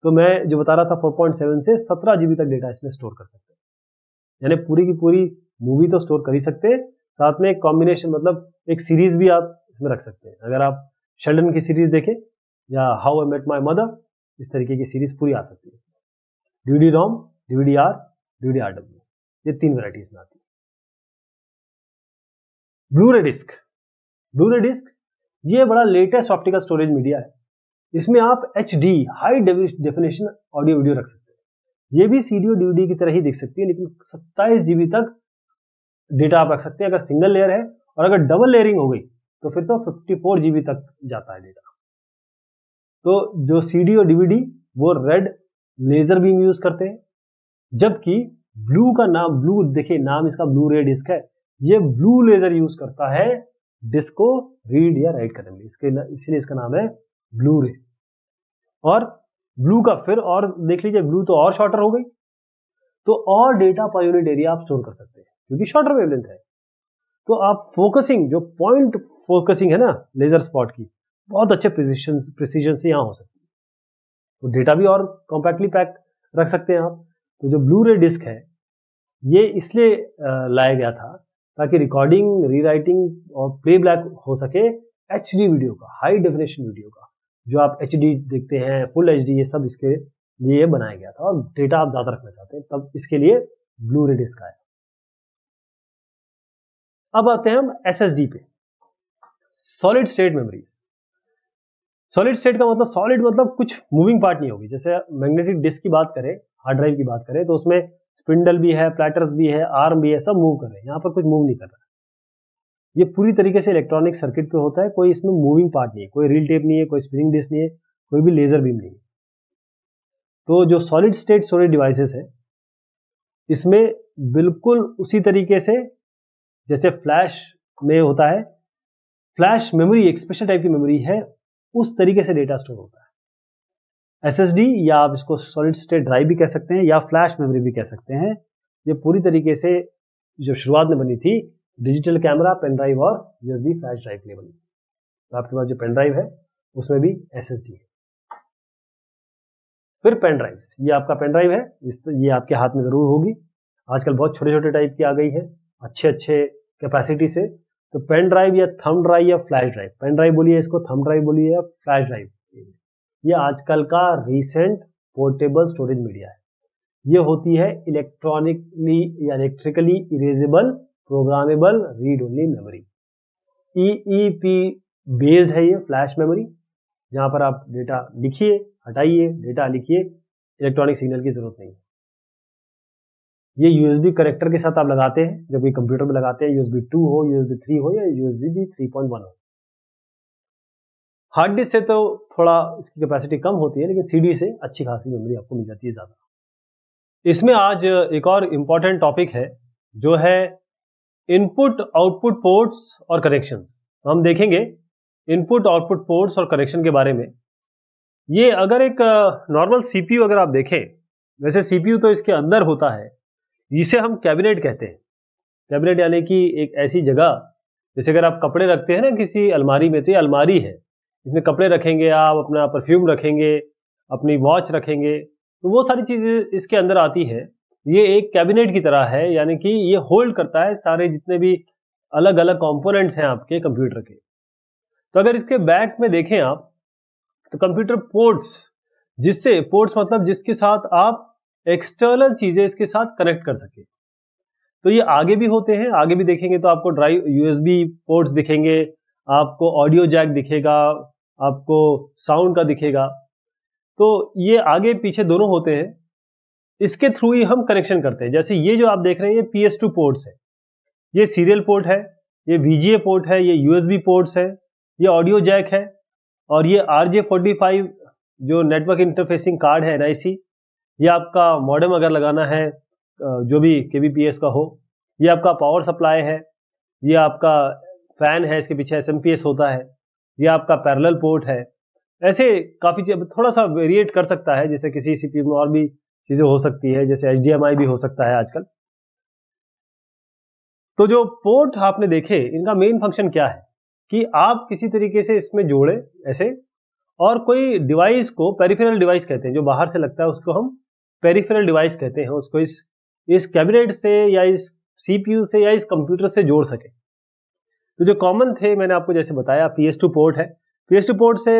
तो मैं जो बता रहा था 4.7 से 17 जीबी तक डेटा इसमें स्टोर कर सकते हैं, यानी पूरी की पूरी मूवी तो स्टोर कर ही सकते हैं, साथ में एक कॉम्बिनेशन, मतलब एक सीरीज भी आप इसमें रख सकते हैं। अगर आप शेल्डन की सीरीज देखें या how I met my mother, इस तरीके की सीरीज पूरी आ सकती है। DVD ROM, DVD R, DVD RW, ये 3 वैरायटीज में आती है। ब्लू-रे डिस्क, ब्लू-रे डिस्क ये बड़ा लेटेस्ट ऑप्टिकल स्टोरेज मीडिया है। इसमें आप HD high definition audio video रख सकते हैं। ये भी सीडी और डीवीडी की तरह ही दिख सकती है, लेकिन 27 जीबी तक डेटा आप रख सकते हैं अगर सिंगल लेयर है, और अगर डबल लेयरिंग हो गई तो फिर तो 54 जीबी तक जाता है डेटा। तो जो सीडी और डीवीडी वो रेड लेजर बीम यूज करते हैं, जबकि ब्लू का नाम, ब्लू देखिए नाम इसका ब्लू-रे डिस्क है, ये ब्लू लेजर यूज करता है डिस्क को रीड या राइट करने में, इसलिए इसका नाम है ब्लू-रे। और ब्लू का फिर और देख लीजिए, ब्लू तो और शॉर्टर हो गई, तो और डेटा पर यूनिट एरिया आप स्टोर कर सकते हैं क्योंकि शॉर्टर वेवलेंथ है। तो आप फोकसिंग, जो पॉइंट फोकसिंग है ना लेजर स्पॉट की, बहुत अच्छे प्रिसीजन से यहां हो सकती है। तो डेटा भी और कॉम्पैक्टली पैक रख सकते हैं आप। तो जो ब्लू-रे डिस्क है ये इसलिए लाया गया था ताकि रिकॉर्डिंग, रीराइटिंग और प्लेबैक हो सके HD वीडियो का, हाई डेफिनेशन वीडियो का। जो आप HD देखते हैं, फुल HD, ये सब इसके लिए बनाया गया था। और डेटा आप ज्यादा रखना चाहते हैं तब इसके लिए ब्लू-रे डिस्क आया। अब आते हैं हम SSD पे, solid state memories. Solid state का मतलब, सॉलिड मतलब कुछ मूविंग पार्ट नहीं होगी। जैसे मैग्नेटिक डिस्क की बात करें, हार्ड ड्राइव की बात करें, तो उसमें स्पिंडल भी है, प्लेटर्स भी है, आर्म भी है, सब मूव कर रहे हैं। यहाँ पर कुछ मूव नहीं कर रहा है, ये पूरी तरीके से इलेक्ट्रॉनिक सर्किट पे होता है, कोई इसमें मूविंग पार्ट नहीं है, कोई रील टेप नहीं है, कोई स्पिनिंग डिस्क नहीं है, कोई भी लेजर बीम नहीं है। तो जो सॉलिड स्टेट स्टोरेज डिवाइसेस है, इसमें बिल्कुल उसी तरीके से जैसे फ्लैश में होता है, फ्लैश मेमोरी एक स्पेशल टाइप की मेमोरी है, उस तरीके से डेटा स्टोर होता है। SSD, या आप इसको सॉलिड स्टेट ड्राइव भी कह सकते हैं या फ्लैश मेमोरी भी कह सकते हैं, ये पूरी तरीके से जो शुरुआत में बनी थी डिजिटल कैमरा, पेन ड्राइव और USB फ्लैश ड्राइव के लिए बनी। तो आपके पास जो पेन ड्राइव है उसमें भी SSD है। फिर पेन ड्राइव्स, ये आपका पेन ड्राइव है, ये आपके हाथ में जरूर होगी। आजकल बहुत छोटे छोटे टाइप की आ गई है, अच्छे अच्छे कैपेसिटी से। तो पेन ड्राइव या थंब ड्राइव या फ्लैश ड्राइव, पेन ड्राइव बोलिए इसको, थंब ड्राइव बोलिए या फ्लैश ड्राइव, ये आजकल का रिसेंट पोर्टेबल स्टोरेज मीडिया है। ये होती है इलेक्ट्रॉनिकली या electrically erasable programmable read only memory. EEP based है ये फ्लैश मेमोरी, जहां पर आप डेटा लिखिए, हटाइए, डेटा लिखिए, इलेक्ट्रॉनिक सिग्नल की जरूरत नहीं है। ये USB कनेक्टर के साथ आप लगाते हैं, जब भी कंप्यूटर में लगाते हैं, USB 2 हो, USB 3 हो या USB 3.1 हो। हार्ड डिस्क से तो थोड़ा इसकी कैपेसिटी कम होती है, लेकिन CD से अच्छी खासी मेमोरी आपको मिल जाती है ज्यादा। इसमें आज एक और इंपॉर्टेंट टॉपिक है जो है इनपुट आउटपुट पोर्ट्स और कनेक्शंस। हम देखेंगे इनपुट आउटपुट पोर्ट्स और कनेक्शन के बारे में। ये अगर एक नॉर्मल CPU अगर आप देखें, वैसे CPU तो इसके अंदर होता है, इसे हम कैबिनेट कहते हैं। कैबिनेट यानी कि एक ऐसी जगह, जैसे अगर आप कपड़े रखते हैं ना किसी अलमारी में, तो ये अलमारी है, इसमें कपड़े रखेंगे आप, अपना परफ्यूम रखेंगे, अपनी वॉच रखेंगे, तो वो सारी चीजें इसके अंदर आती है। ये एक कैबिनेट की तरह है, यानी कि ये होल्ड करता है सारे जितने भी अलग अलग कंपोनेंट्स हैं आपके कंप्यूटर के। तो अगर इसके बैक में देखें आप, तो कंप्यूटर पोर्ट्स, जिससे पोर्ट्स मतलब जिसके साथ आप एक्सटर्नल चीजें इसके साथ कनेक्ट कर सके, तो ये आगे भी होते हैं। आगे भी देखेंगे तो आपको ड्राइव USB पोर्ट्स दिखेंगे, आपको ऑडियो जैक दिखेगा, आपको साउंड का दिखेगा। तो ये आगे पीछे दोनों होते हैं, इसके थ्रू ही हम कनेक्शन करते हैं। जैसे ये जो आप देख रहे हैं, ये PS2 पोर्ट्स है, ये सीरियल पोर्ट है, ये VGA पोर्ट है, ये USB पोर्ट्स है, ये ऑडियो जैक है, और ये RJ45 जो नेटवर्क इंटरफेसिंग कार्ड है NIC, ये आपका मॉडेम अगर लगाना है जो भी kbps का हो, ये आपका पावर सप्लाई है, ये आपका फैन है, इसके पीछे SMPS होता है, ये आपका पैरेलल पोर्ट है। ऐसे काफी चीज थोड़ा सा वेरिएट कर सकता है, जैसे किसी CPU में और भी चीजें हो सकती है, जैसे HDMI भी हो सकता है आजकल। तो जो पोर्ट आपने देखे, इनका मेन फंक्शन क्या है कि आप किसी तरीके से इसमें जोड़े ऐसे, और कोई डिवाइस को पेरिफेरल डिवाइस कहते हैं, जो बाहर से लगता है उसको हम पेरिफेरल डिवाइस कहते हैं, उसको इस कैबिनेट से या इस सीपीयू से या इस कंप्यूटर से जोड़ सके। तो जो कॉमन थे मैंने आपको जैसे बताया, PS2 पोर्ट है। PS2 पोर्ट से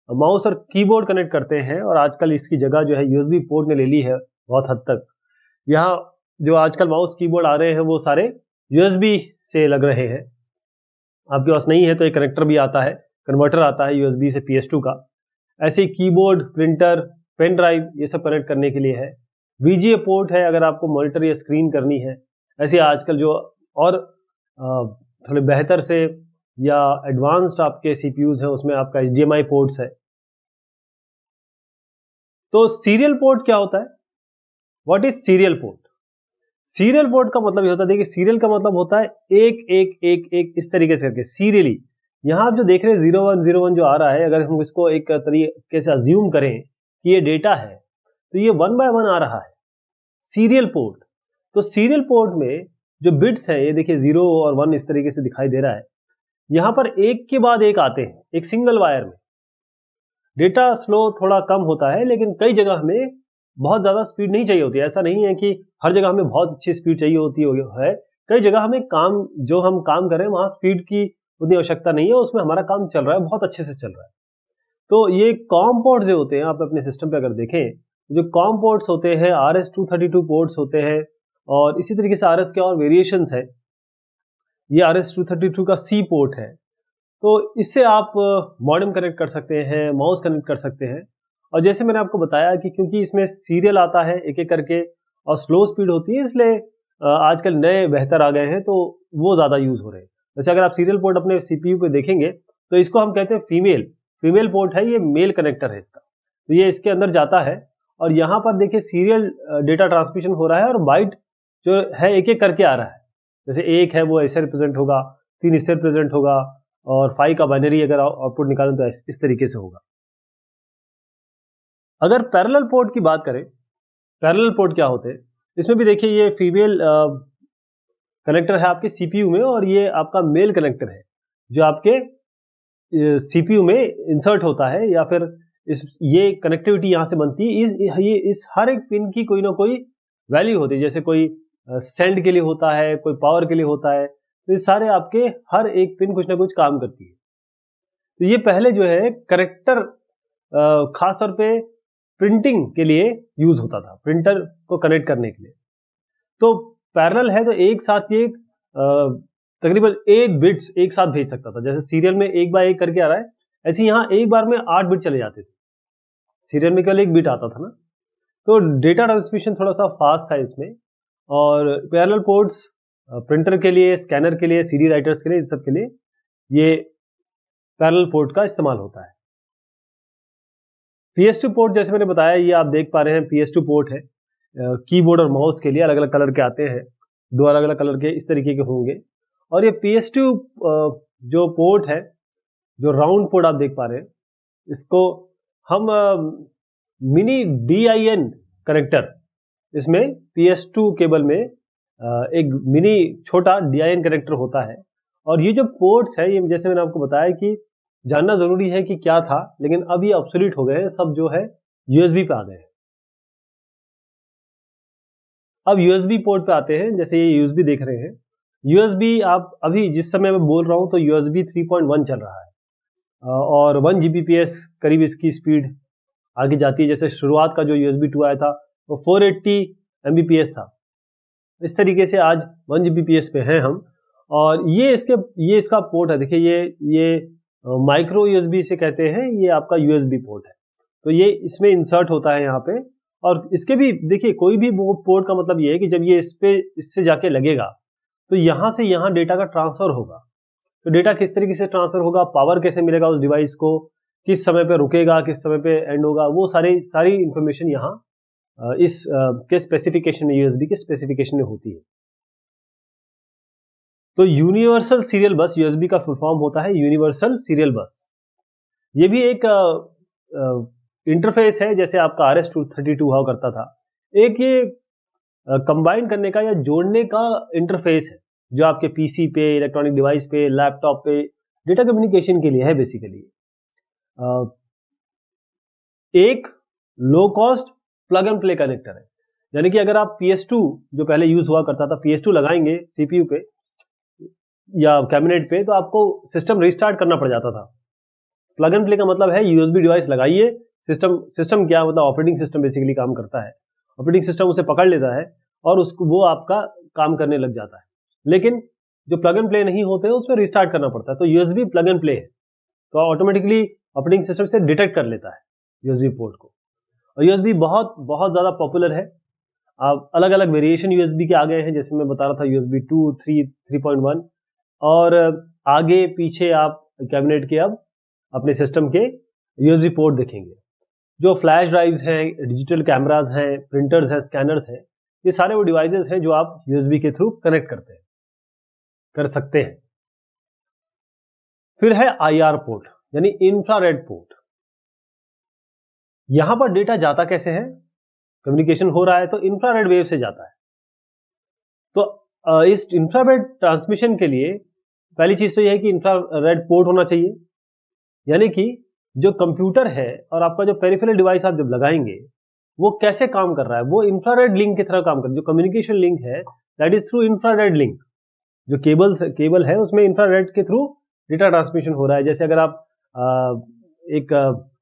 माउस और कीबोर्ड कनेक्ट करते हैं, और आजकल इसकी जगह जो है USB पोर्ट ने ले ली है बहुत हद तक। यहाँ जो आजकल माउस कीबोर्ड आ रहे हैं वो सारे USB से लग रहे हैं। आपके पास नहीं है तो एक कनेक्टर भी आता है, कन्वर्टर आता है USB से PS2 का। ऐसे ही कीबोर्ड, प्रिंटर, पेन ड्राइव, ये सब कनेक्ट करने के लिए है। VGA पोर्ट है अगर आपको मॉनिटर या स्क्रीन करनी है। ऐसे आजकल जो और थोड़े बेहतर से या एडवांस्ड आपके CPUs हैं, उसमें आपका HDMI पोर्ट्स है। तो सीरियल पोर्ट क्या होता है? What is serial port? Serial port का मतलब ये होता है, देखिए सीरियल का मतलब होता है एक एक एक एक इस तरीके से करके सीरियली। यहां आप जो देख रहे हैं 0101 जो आ रहा है, अगर हम इसको एक तरीके से अज्यूम करें कि ये डेटा है, तो ये 1 by 1 आ रहा है, सीरियल पोर्ट। तो सीरियल पोर्ट में जो बिट्स है, ये देखिए 0 और 1 इस तरीके से दिखाई दे रहा है। यहां पर एक के बाद एक आते हैं, एक सिंगल वायर में। डेटा स्लो थोड़ा कम होता है, लेकिन कई जगह हमें बहुत ज्यादा स्पीड नहीं चाहिए होती है। ऐसा नहीं है कि हर जगह हमें बहुत अच्छी स्पीड चाहिए होती है। कई जगह हमें जो हम काम कर रहे हैं वहां स्पीड की उतनी आवश्यकता नहीं है, उसमें हमारा काम चल रहा है, बहुत अच्छे से चल रहा है। तो ये कॉम पोर्ट जो होते हैं, आप अपने सिस्टम पे अगर देखें, जो कॉम पोर्ट्स होते हैं RS-232 पोर्ट्स होते हैं, और इसी तरीके से RS के और वेरिएशंस है। ये RS-232 का C पोर्ट है। तो इससे आप मॉडेम कनेक्ट कर सकते हैं, माउस कनेक्ट कर सकते हैं। और जैसे मैंने आपको बताया कि क्योंकि इसमें सीरियल आता है एक एक करके और स्लो स्पीड होती है, इसलिए आजकल नए बेहतर आ गए हैं, तो वो ज़्यादा यूज़ हो रहे हैं। जैसे अगर आप सीरियल पोर्ट अपने CPU पे देखेंगे, तो इसको हम कहते हैं फीमेल पोर्ट है, ये मेल कनेक्टर है इसका। तो ये इसके अंदर जाता है, और यहाँ पर देखिए सीरियल डेटा ट्रांसमिशन हो रहा है, और बाइट जो है एक एक करके आ रहा है। जैसे एक है वो ऐसे रिप्रेजेंट होगा, 3 इससे रिप्रेजेंट होगा, और 5 का बाइनरी अगर आउटपुट निकालें तो इस तरीके से होगा। अगर पैरेलल पोर्ट की बात करें, पैरेलल पोर्ट क्या होते हैं? इसमें भी देखिए ये फीमेल कनेक्टर है आपके CPU में, और ये आपका मेल कनेक्टर है जो आपके CPU में इंसर्ट होता है, या फिर ये कनेक्टिविटी यहां से बनती है। इस हर एक पिन की कोई ना कोई वैल्यू होती है, जैसे कोई सेंड के लिए होता है, कोई पावर के लिए होता है। तो ये सारे आपके हर एक पिन कुछ ना कुछ काम करती है। तो ये पहले जो है करेक्टर खासतौर पे प्रिंटिंग के लिए यूज होता था, प्रिंटर को कनेक्ट करने के लिए। तो पैरेलल है तो एक साथ ये तकरीबन 8 बिट्स एक साथ भेज सकता था। जैसे सीरियल में एक बार एक करके आ रहा है, ऐसे यहाँ एक बार में 8 बिट चले जाते थे। सीरियल में केवल एक बिट आता था ना, तो डेटा ट्रांसमिशन थोड़ा सा फास्ट था इसमें। और पैरेलल पोर्ट्स प्रिंटर के लिए, स्कैनर के लिए, CD राइटर्स के लिए, इन सब के लिए ये पैरेलल पोर्ट का इस्तेमाल होता है। PS2 पोर्ट जैसे मैंने बताया, ये आप देख पा रहे हैं PS2 पोर्ट है। कीबोर्ड और माउस के लिए अलग अलग कलर के आते हैं, 2 अलग अलग कलर के इस तरीके के होंगे। और ये PS2 जो पोर्ट है, जो राउंड पोर्ट आप देख पा रहे हैं, इसको हम मिनी DIN कनेक्टर, इसमें PS2 केबल में एक मिनी छोटा DIN कनेक्टर होता है। और ये जो पोर्ट्स है, ये जैसे मैंने आपको बताया कि जानना जरूरी है कि क्या था, लेकिन अब ये ऑब्सोलीट हो गए हैं, सब जो है USB पे आ गए हैं। अब USB पोर्ट पे आते हैं, जैसे ये USB देख रहे हैं। USB आप अभी जिस समय मैं बोल रहा हूं तो USB 3.1 चल रहा है, और 1 Gbps करीब इसकी स्पीड आगे जाती है। जैसे शुरुआत का जो USB 2 आया था वो 480 Mbps था। इस तरीके से आज 1 Gbps पे हैं हम। और ये इसका पोर्ट है, देखिए ये माइक्रो USB इसे कहते हैं, ये आपका USB पोर्ट है। तो ये इसमें इंसर्ट होता है यहाँ पे। और इसके भी देखिए, कोई भी पोर्ट का मतलब ये है कि जब ये इससे जाके लगेगा, तो यहां से यहां डेटा का ट्रांसफर होगा। तो डेटा किस तरीके से ट्रांसफर होगा, पावर कैसे मिलेगा उस डिवाइस को, किस समय पे रुकेगा, किस समय पे एंड होगा, वो सारी इंफॉर्मेशन यहाँ इस के स्पेसिफिकेशन में, USB के स्पेसिफिकेशन में होती है। तो यूनिवर्सल सीरियल बस, USB का फुल फॉर्म होता है यूनिवर्सल सीरियल बस। ये भी एक इंटरफेस है, जैसे आपका RS-232 हुआ करता था। एक ये कंबाइन करने का या जोड़ने का इंटरफेस है, जो आपके पीसी पे, इलेक्ट्रॉनिक डिवाइस पे, लैपटॉप पे डेटा कम्युनिकेशन के लिए है बेसिकली। एक low cost plug and play connector है, यानी कि अगर आप PS2 जो पहले यूज हुआ करता था, PS2 लगाएंगे CPU पे या कैबिनेट पे तो आपको सिस्टम रिस्टार्ट करना पड़ जाता था। प्लग एंड प्ले का मतलब है USB डिवाइस लगाइए, सिस्टम क्या मतलब ऑपरेटिंग सिस्टम बेसिकली काम करता है, ऑपरेटिंग सिस्टम उसे पकड़ लेता है और उसको वो आपका काम करने लग जाता है। लेकिन जो प्लग एंड प्ले नहीं होते हैं उसमें रिस्टार्ट करना पड़ता है। तो USB प्लग एंड प्ले है, तो ऑटोमेटिकली ऑपरेटिंग सिस्टम से डिटेक्ट कर लेता है USB पोर्ट को। और USB बहुत बहुत ज्यादा पॉपुलर है। अब अलग अलग वेरिएशन USB के आ गए हैं, जैसे मैं बता रहा था USB 2, 3, 3.1 और आगे पीछे आप कैबिनेट के अब अपने सिस्टम के USB पोर्ट देखेंगे। जो फ्लैश ड्राइव्स हैं, डिजिटल कैमराज हैं, प्रिंटर्स हैं, स्कैनर्स हैं, ये सारे वो डिवाइसेस हैं जो आप USB के थ्रू कनेक्ट कर सकते हैं। फिर है IR पोर्ट यानी इंफ्रारेड पोर्ट। यहां पर डेटा जाता कैसे है, कम्युनिकेशन हो रहा है तो इंफ्रारेड वेव से जाता है। तो इस इंफ्रारेड ट्रांसमिशन के लिए पहली चीज तो यह है कि इंफ्रारेड पोर्ट होना चाहिए, यानी कि जो कंप्यूटर है और आपका जो पेरिफेरल डिवाइस आप जब लगाएंगे वो कैसे काम कर रहा है, वो इंफ्रारेड लिंक की तरह काम कर रहा है। जो कम्युनिकेशन लिंक है that is through infrared link. जो केबल है उसमें इंफ्रारेड के थ्रू डेटा ट्रांसमिशन हो रहा है। जैसे अगर आप एक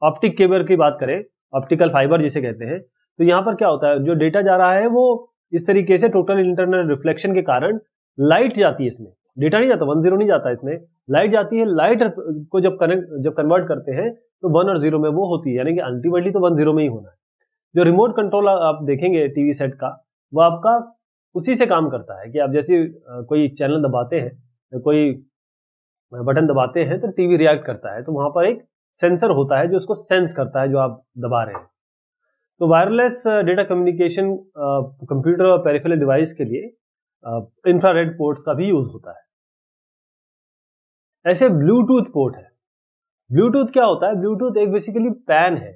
ऑप्टिक केबल की बात करें, ऑप्टिकल फाइबर जिसे कहते हैं, तो यहाँ पर क्या होता है, जो डेटा जा रहा है वो इस तरीके से टोटल इंटरनल रिफ्लेक्शन के कारण लाइट जाती है इसमें, डेटा नहीं जाता, 1 0 नहीं जाता, इसमें लाइट जाती है। लाइट को जब कन्वर्ट करते हैं तो 1 और 0 में वो होती है, यानी कि अल्टीमेटली तो 1 0 में ही होना है। जो रिमोट कंट्रोल आप देखेंगे टीवी सेट का, वो आपका उसी से काम करता है कि आप जैसे कोई चैनल दबाते हैं, कोई बटन दबाते हैं तो टीवी रिएक्ट करता है, तो वहां पर एक सेंसर होता है जो उसको सेंस करता है जो आप दबा रहे हैं। तो वायरलेस डेटा कम्युनिकेशन कंप्यूटर और पेरिफेरल डिवाइस के लिए इंफ्रारेड पोर्ट्स का भी यूज होता है। ऐसे ब्लूटूथ पोर्ट है। ब्लूटूथ क्या होता है, ब्लूटूथ एक बेसिकली पैन है।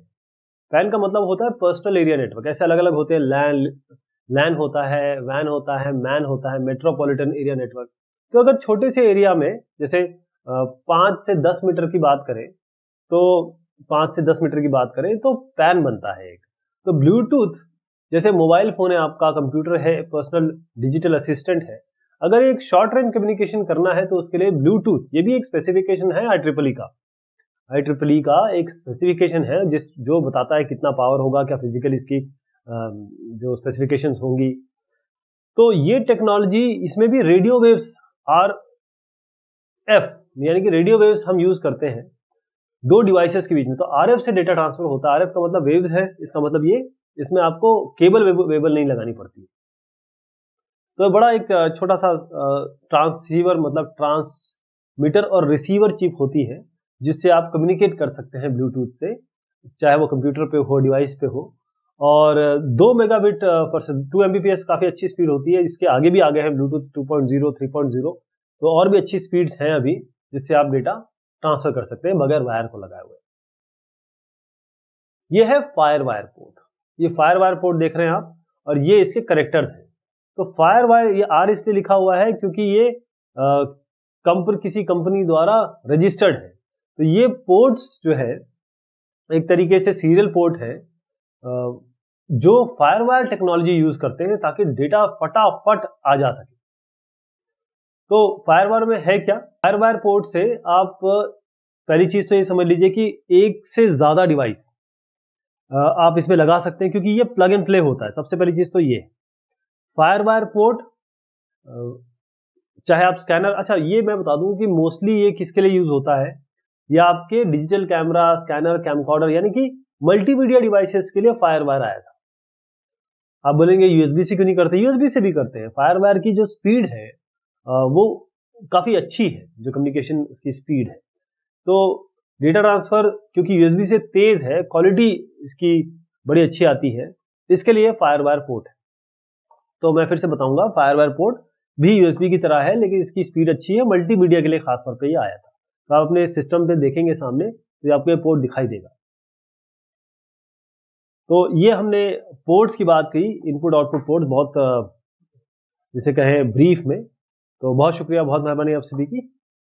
पैन का मतलब होता है पर्सनल एरिया नेटवर्क। ऐसे अलग अलग होते हैं, लैन होता है, वैन होता है, मैन होता है, मेट्रोपॉलिटन एरिया नेटवर्क। तो अगर छोटे से एरिया में जैसे 5 से 10 मीटर की बात करें तो 5 से 10 मीटर की बात करें तो पैन बनता है एक। तो ब्लूटूथ जैसे मोबाइल फोन है आपका, कंप्यूटर है, पर्सनल डिजिटल असिस्टेंट है, अगर एक शॉर्ट रेंज कम्युनिकेशन करना है तो उसके लिए ब्लूटूथ, ये भी एक स्पेसिफिकेशन है IEEE का। IEEE का एक स्पेसिफिकेशन है जो बताता है कितना पावर होगा, क्या फिजिकल इसकी जो स्पेसिफिकेशंस होंगी। तो ये टेक्नोलॉजी, इसमें भी रेडियो वेव्स RF यानी कि रेडियो वेव्स हम यूज करते हैं दो डिवाइसेस के बीच में। तो RF से डेटा ट्रांसफर होता है। RF का मतलब वेव्स है, इसका मतलब ये इसमें आपको केबल वेबल नहीं लगानी पड़ती। तो बड़ा एक छोटा सा ट्रांसीवर मतलब ट्रांसमीटर और रिसीवर चिप होती है जिससे आप कम्युनिकेट कर सकते हैं ब्लूटूथ से, चाहे वो कंप्यूटर पे हो, डिवाइस पे हो। और 2 मेगाबिट पर 2 Mbps काफी अच्छी स्पीड होती है। इसके आगे भी आगे है ब्लूटूथ 2.0, 3.0, तो और भी अच्छी स्पीड्स हैं अभी जिससे आप डेटा ट्रांसफर कर सकते हैं बगैर वायर को लगाए हुए। ये है फायर वायर पोर्ट। ये फायर वायर पोर्ट देख रहे हैं आप, और ये इसके कनेक्टर्स हैं। तो फायर वायर, ये R इसलिए लिखा हुआ है क्योंकि ये किसी कंपनी द्वारा रजिस्टर्ड है। तो ये पोर्ट्स जो है एक तरीके से सीरियल पोर्ट है जो फायर वायर टेक्नोलॉजी यूज करते हैं ताकि डेटा फटाफट आ जा सके। तो फायर वायर में है क्या, फायर वायर पोर्ट से आप पहली चीज तो ये समझ लीजिए कि एक से ज्यादा डिवाइस आप इसमें लगा सकते हैं क्योंकि ये प्लग एंड प्ले होता है। सबसे पहली चीज तो ये फायर वायर पोर्ट, चाहे आप स्कैनर, अच्छा ये मैं बता दूं कि मोस्टली ये किसके लिए यूज होता है, ये आपके डिजिटल कैमरा, स्कैनर, कैमकॉर्डर यानी कि मल्टीमीडिया डिवाइसेस के लिए फायर वायर आया था। आप बोलेंगे यूएसबी से क्यों नहीं करते, यूएसबी से भी करते हैं। फायर वायर की जो स्पीड है वो काफी अच्छी है, जो कम्युनिकेशन की स्पीड है। तो डेटा ट्रांसफर क्योंकि यूएसबी से तेज है, क्वालिटी इसकी बड़ी अच्छी आती है, इसके लिए फायर वायर पोर्ट है। तो मैं फिर से बताऊंगा, फायर वायर पोर्ट भी यूएसबी की तरह है लेकिन इसकी स्पीड अच्छी है, मल्टीमीडिया के लिए खासतौर पे ये आया था। तो आप अपने सिस्टम पे देखेंगे सामने तो आपको ये पोर्ट दिखाई देगा। तो ये हमने पोर्ट्स की बात की, इनपुट आउटपुट पोर्ट, बहुत जिसे कहें ब्रीफ में। तो बहुत शुक्रिया, बहुत मेहरबानी आप सभी की।